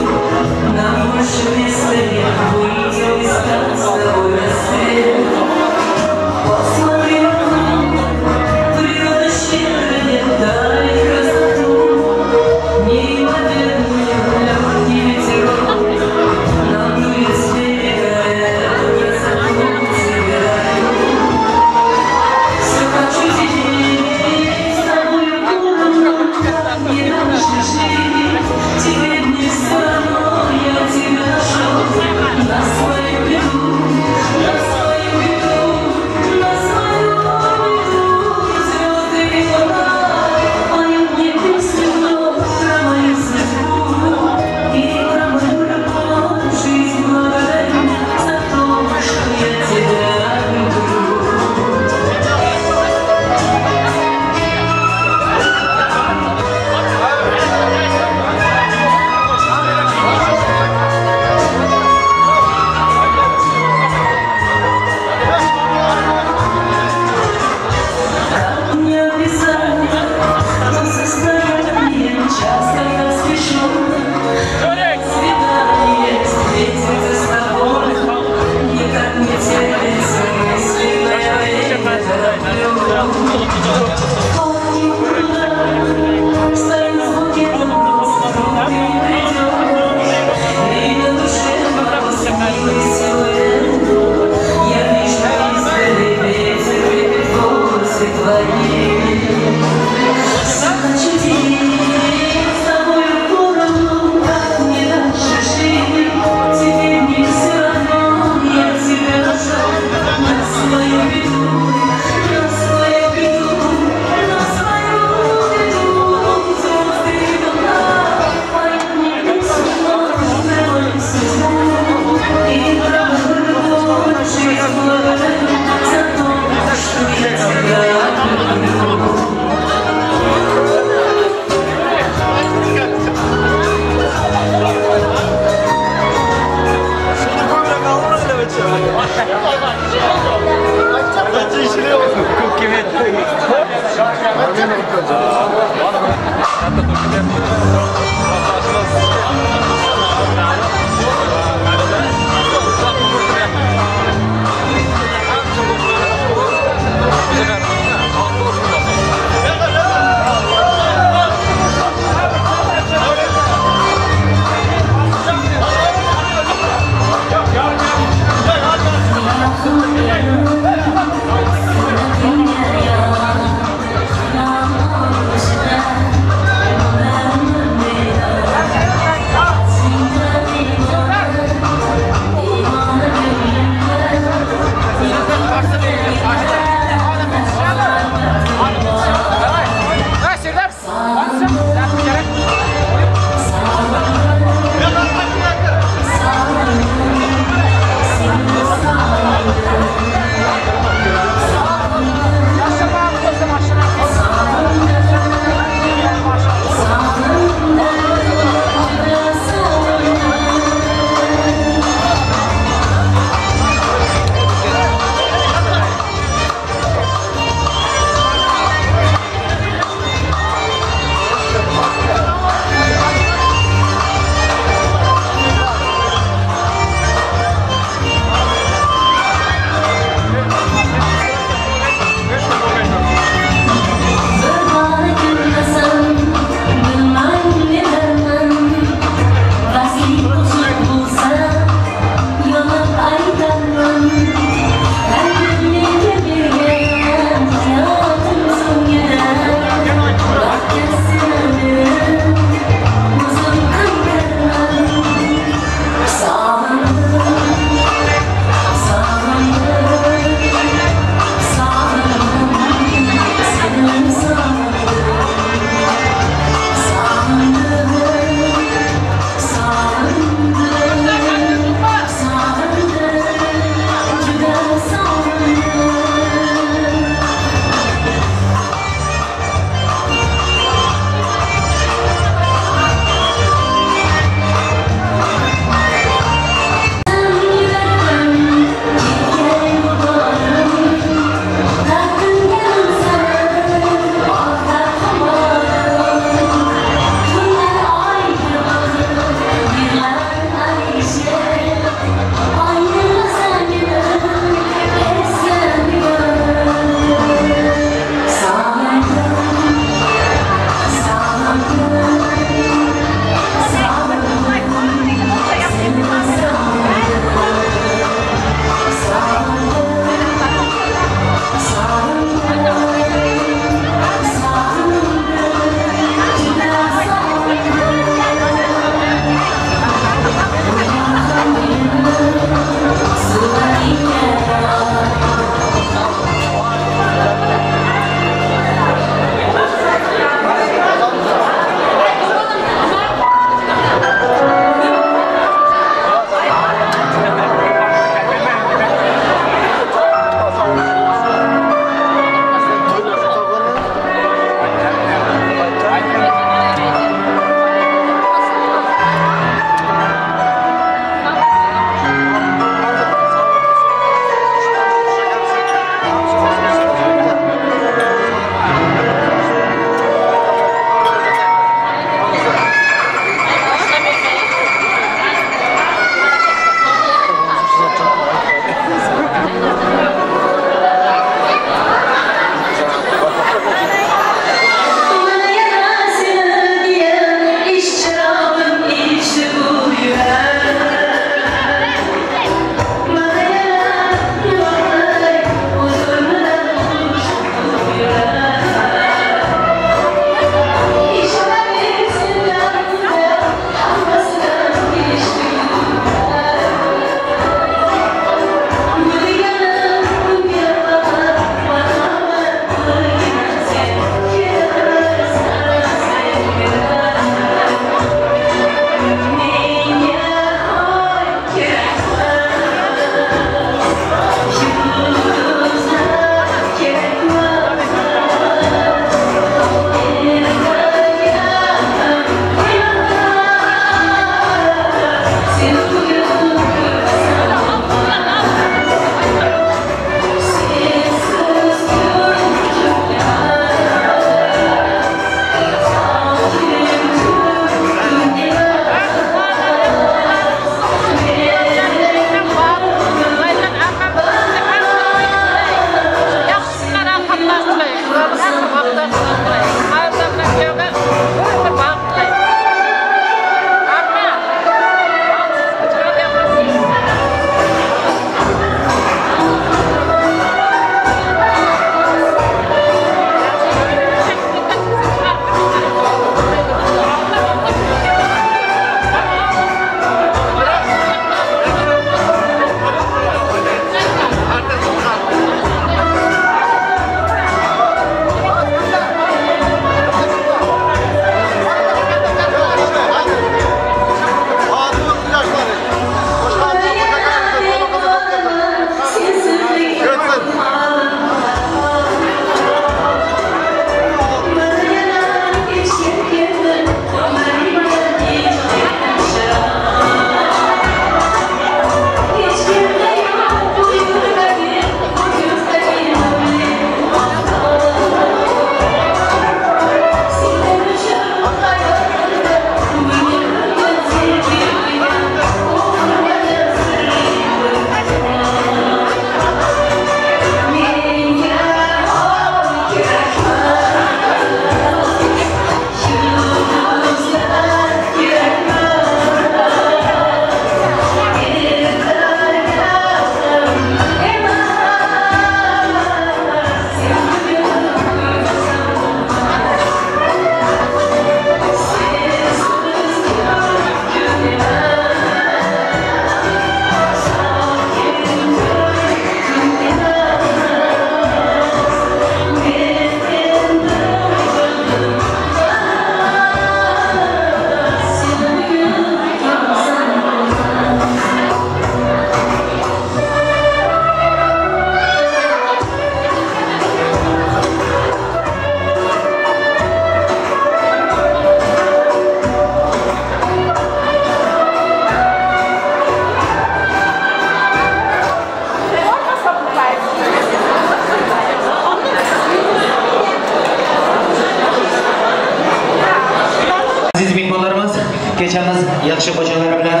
kechamiz yaxshi qo'shiqlar bilan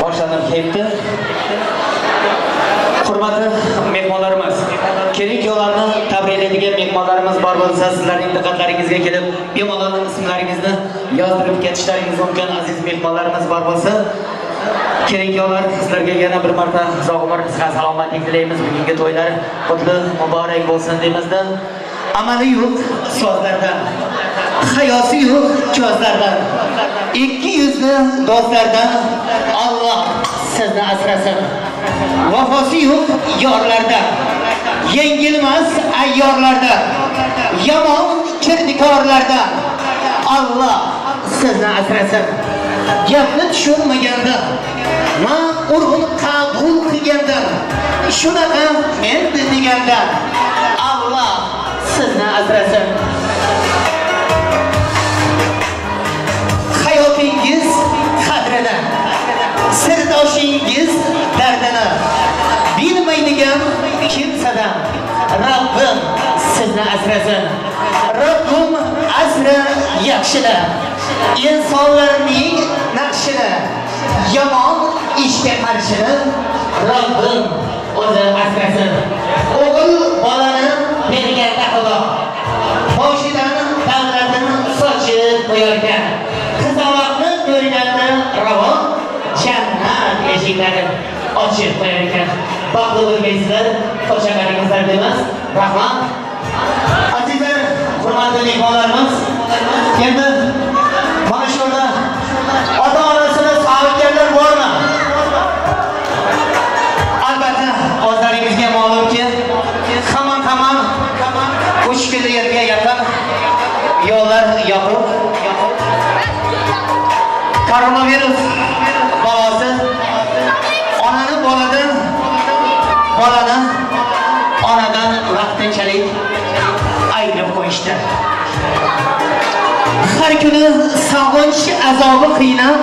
boshlanib ketdi. Hurmatli mehmonlarimiz, keling yo'llarni tabriklaydigan mehmonlarimiz bor bo'lsa, sizlarning diqqatlaringizga kelib, bemalol ismlaringizni yozdirib ketishlaringiz mumkin. Aziz mehmonlarimiz bor bo'lsa, keling yo'llar, sizlarga yana bir marta uzoq umr, salomatlik tilaymiz. Bugungi to'ylar qutlu muborak bo'lsin deymizda. Amali yo'q so'zlardan, hayosi yo'q ko'zlardan, ikki yuzli do'stlardan Alloh sizni asrasin. Vafosi yo'q yorlardan, yengilmas ayyorlardan, yomon kirdikorlardan Alloh sizni asrasin. Gapni tushunmaganda, men urg'un qabul qilgandan, shunaqa men degandan Alloh sizni asrasin. Hayotingiz qadrini, sirdoshingiz dardini bilmaydigan kimsadan Rabbim sizni asrasin. Rabbim asra yaxshilar, insonlarning naqshini, yomon ishga qarshini Rabbim o'zi asrasin. O'g'il bolani berganda Xudo boshidan davlatini sochib qo'yarkan, qizoqni ko'rganda ravon jannat eshiklari ochib qo'yarkan. Baxtli bo'lgaysizlar, qo'shaqaringizlar demas. Rahmat. Azizlar, hurmatli mehmonlarimiz, endi mana shu yerda ota-onasini sog'inganlar bormi? Albatta, o'zlaringizga ma'lumki, hamon 3 kilometrga yaqin yo'llar yopib, koronavirus balosi onani bolani onadan vaqtinchalik ayirib qo'yishdi. Har kuni sog'inch azobi qiynab,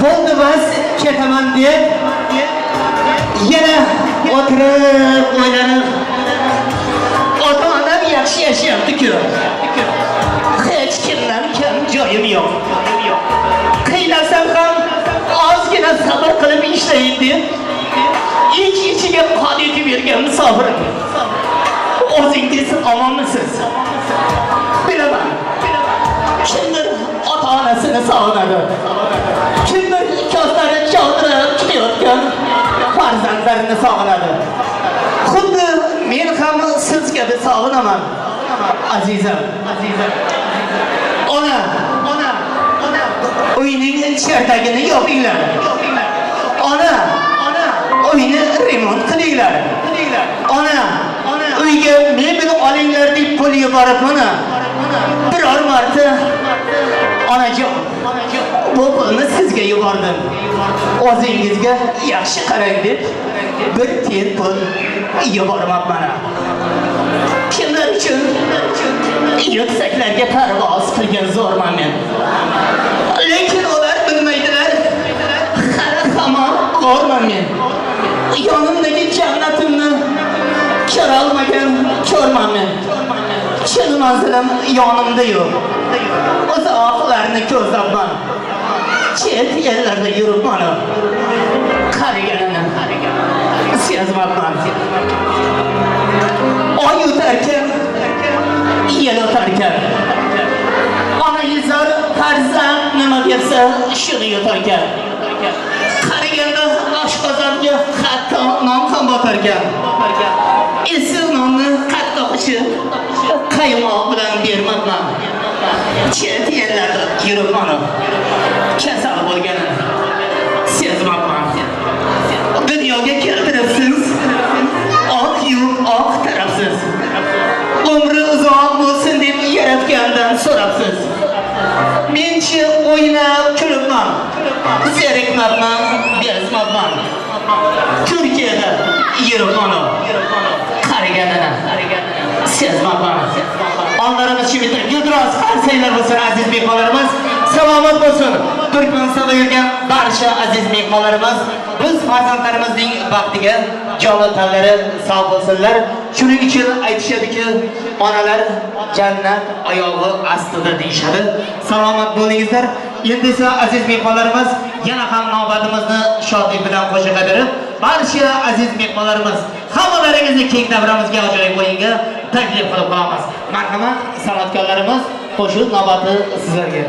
bo'ldi bas ketaman deb yana o'tirib o'ylanib, ota-onam yaxshi yashayapti-ku. Hech kimdan kam joyim yo'q. Qiynalsam ham ozgina sabr qilib ishlayyin deb ichiga qon etib bergan musofirim. O'zingiz omonmisiz? Bilaman. Kimdir ota-onasini sog'inadi. Kimdir ko'zlari chaqirib chiqayotgan farzandlarini sog'inadi. Xuddi men ham siz kabi sog'inaman. Azizam. Ona. Uyning chertagini yopinglar. Ona. Uyni remont qilinglar. Ona. Uyga mebel olinglar deb pul yuboribman. Biror marta onajon, bu pulni sizga yubordim. O'zingizga yaxshi qarang deb bir tiyin pul yubormabman. Kimlar uchun yuksaklarga parvoz qilgan zo'rman men. Lekin ular bilmaydilar. Hali hamon ko'rman men. Yonimdagi jannatimni ko'ra olmagan ko'rman men. Chin manzilim yonimda yo'q. Uzoqlarni ko'zlabman. Chet yerlarda yuribman. Qariganini sezmabman. Oy o'tarkan, yil o'tarkan, ona yuzar farzand nima bersa shuni yutarkan. Qariganda oshqozonga hatto non ham botarkan. Esiz nonni qattiq ishib, qaymoq bilan bermabman. Chet yerlarda yuribman. Kasal bo'lganini sezmabman. Dunyoga keltiribsiz, oq yo'q, oq tarafsiz. Umri uzoq bo'lsin deb yaratgandan so'rabsiz. Menchi o'ynab kulibman. Zerikmabman, bezmabman. Turkiyada yuribman. Qariganini sezmabman. Onlarimiz shimita guldiroz qarsaylar bo'lsin aziz mehmonlarimiz. Salomat bo'lsin. Turkmanistonda yurgan barcha aziz mehmonlarimiz, biz farzandlarimizning baxtiga joni tanlari sog' bo'lsinlar. Shuning uchun aytishadiki, onalar jannat oyog'i ostida deyishadi. Salomat bo'lingizlar. Endi esa aziz mehmonlarimiz yana ham navbatimizni shodlik bilan qo'shiq berib, barcha aziz mehmonlarimiz hammalaringizni keng davramizga ajoyib o'yinga taklif qilib qolamiz. Marhamat, san'atkorlarimiz, qo'shiq navbati sizlarga.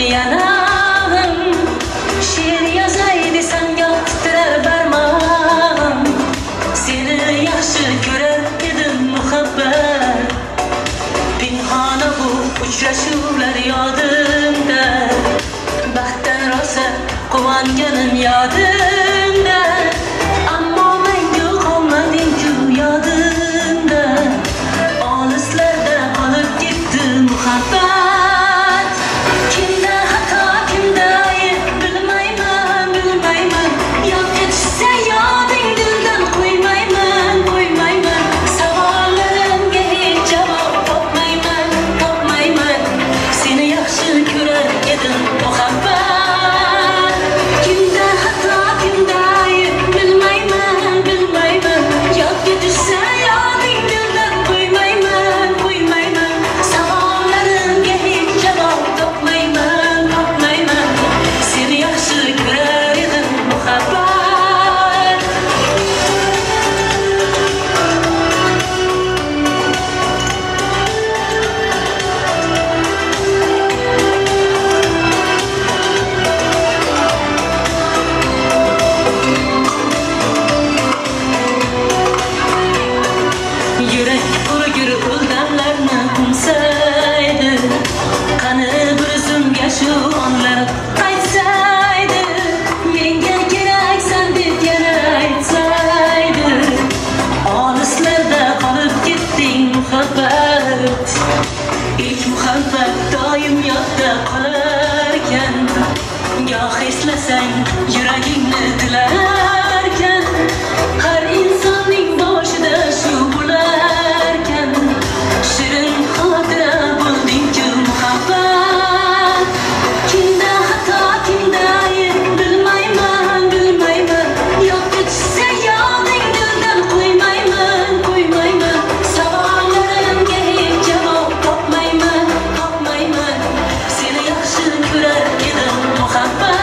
Yanağım şiir yazaydı sen yaptırar barmağım. Seni yaxşı görer edim muhabbet. Pinhana bu uçraşuvlar yodimda. Baxtdan rosa quvonganim yodimda. Ammo menga qolmading-ku yodimda. Olislarda qolib ketdi muhabbet. Yüragingni dilarkan, har insonning boshida shu bo'larkan. Shirin xotira bo'lding-ku muhabbat. Kimda xato, kimda ayb bilmayman, bilmayman. Yo'qqa tushsa yoding dildan qo'ymayman, qo'ymayman. Savollarimga hech javob topmayman, topmayman. Seni yaxshi ko'rar edim muhabbat.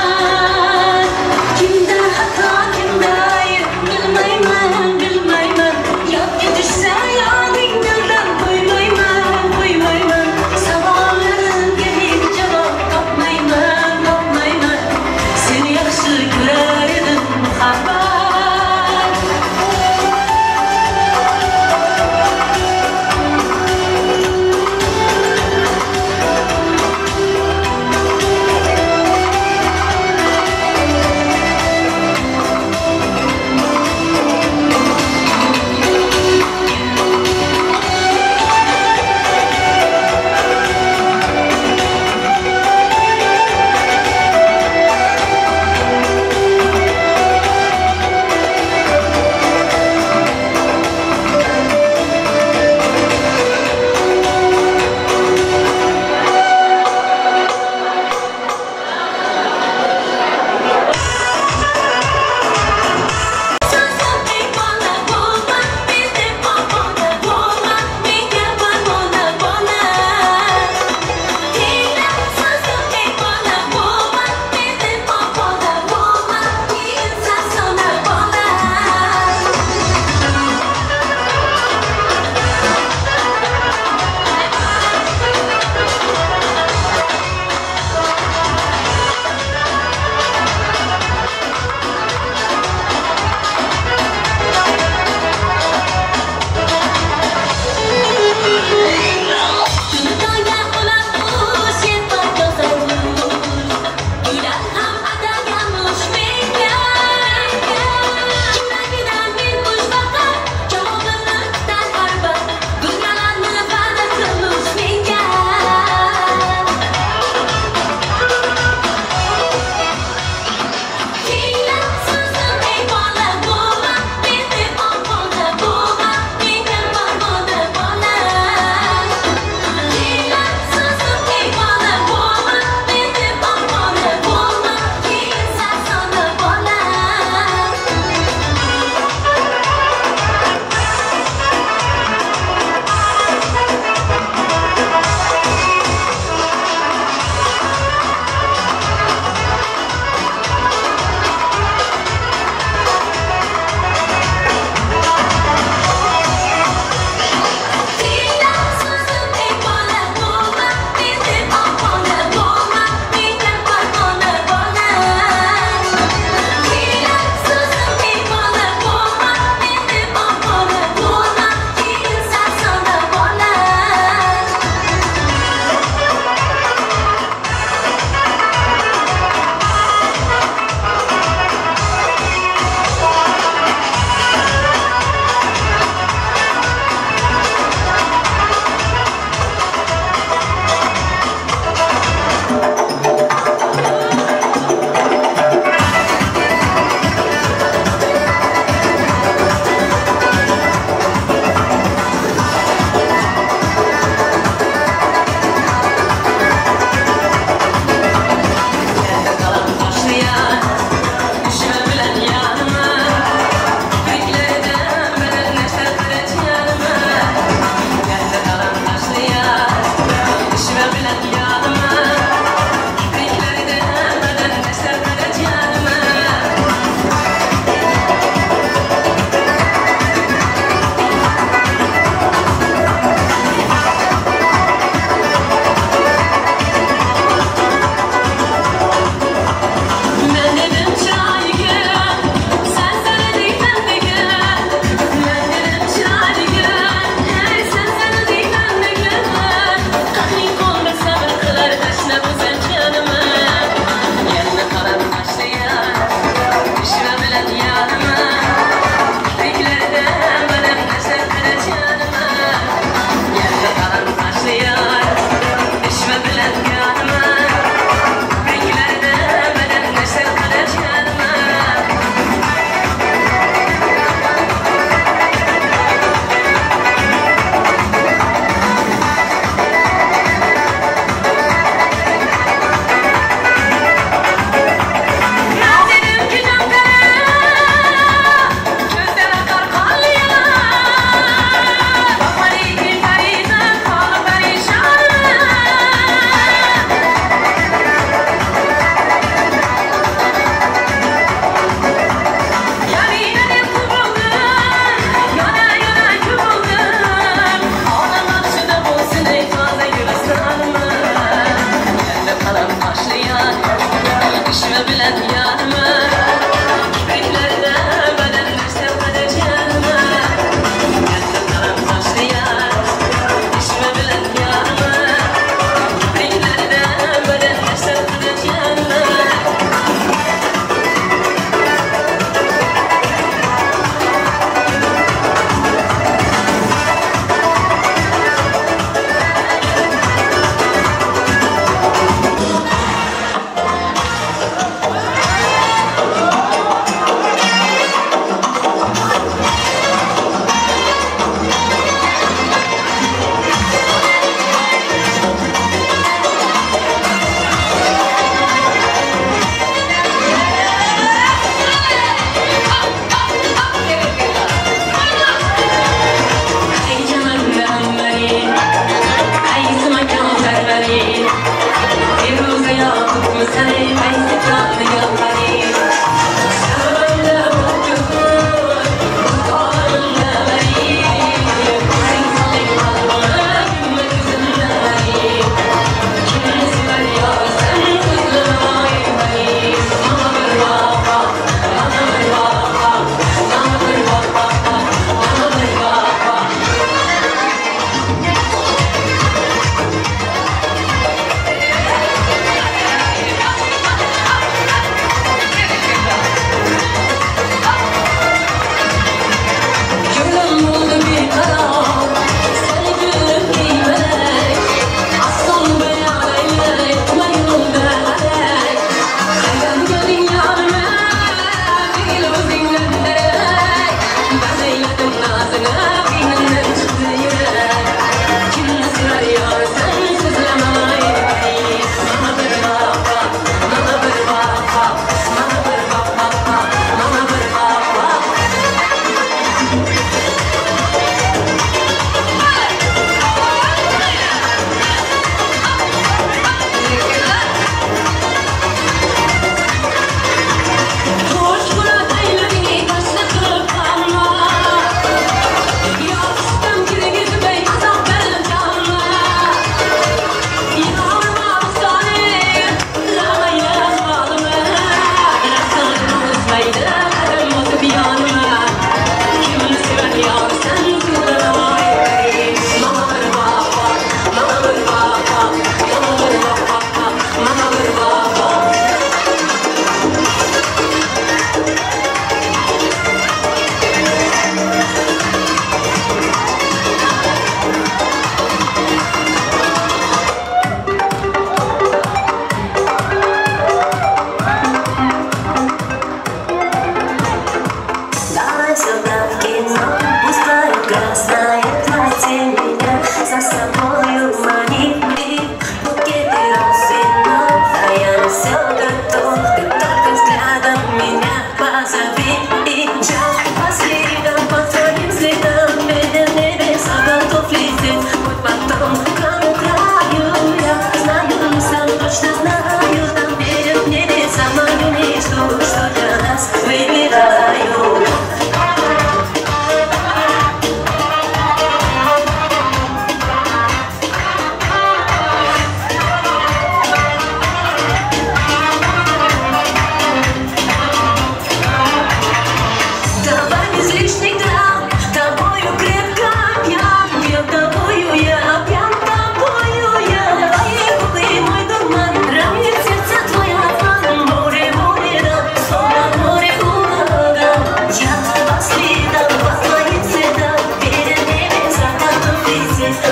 Я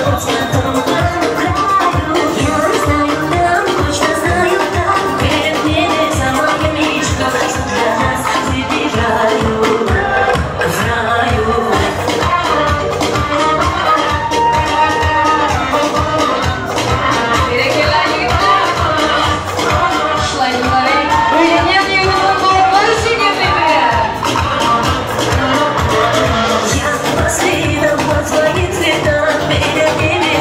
последом по твоим цветам, меня не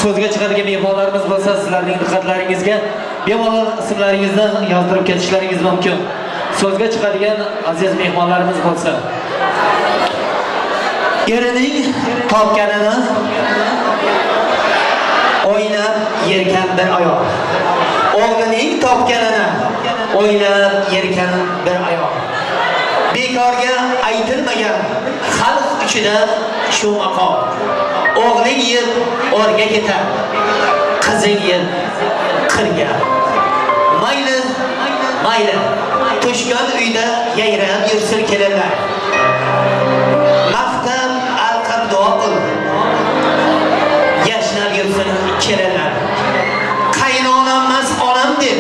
so'zga chiqadigan mehmonlarimiz bo'lsa, sizlarning diqqatlaringizga bemalol ismlaringizni yozdirib ketishlaringiz mumkin. So'zga chiqadigan aziz mehmonlarimiz bo'lsa, erining topganini o'ynab yerkan bir oyoq. O'g'lining topganini o'ynab yerkan bir oyoq. Bekorga aytilmagan xalq ichida shu maqom. O'g'ling yeb o'rga ketar, qizing yeb qirga. Mayli, mayli, to'shgan uyda yayrab yursin kelinlar. Maqtab alqab duo qil, yashnab yursin kelinlar. Qaynonammas onam deb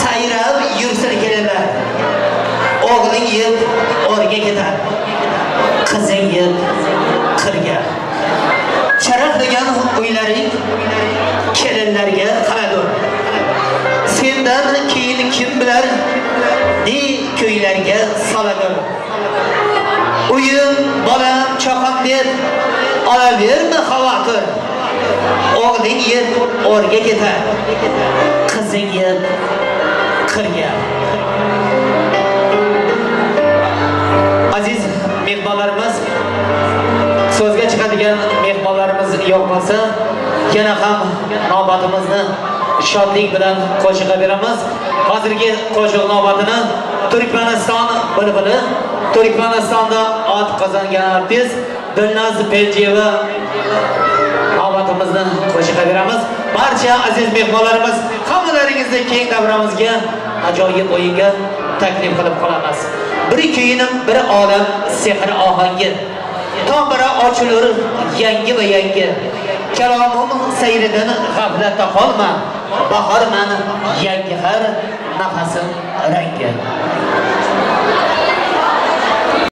sayrab yursin kelinlar. O'g'ling yeb o'rga ketar, qizing yeb qirga. Sharaflagan uylaring kelinlarga qaradur. Sendan keyin kim bilar ne ko'ylarga soladur. Uyim, bolam, chaqam deb olaverma xavotir. O'g'ling yeb o'rga ketar, qizing yeb qirga. Aziz mehmonlarimiz, so'zga chiqadigan mehmonlarimiz yo'q bo'lsa, yana ham navbatimizni shodlik bilan qo'shiqa beramiz. Hozirgi qo'shiq navbatini Turkmaniston bulbuli, Turkmanistonda ot qozongan artist Dilnoz Penjiyeva navbatimizni qo'shiqa beramiz. Barcha aziz mehmonlarimiz, hammalaringizni keng davramizga ajoyib o'yinga taklif qilib qolamiz. Bir kuyinim, bir olam sehr ohangi. Tomira ochilur yangi va yangi. Kalomim sayridan g'aflatda qolma. Bahorman yangi har nafasim rangi.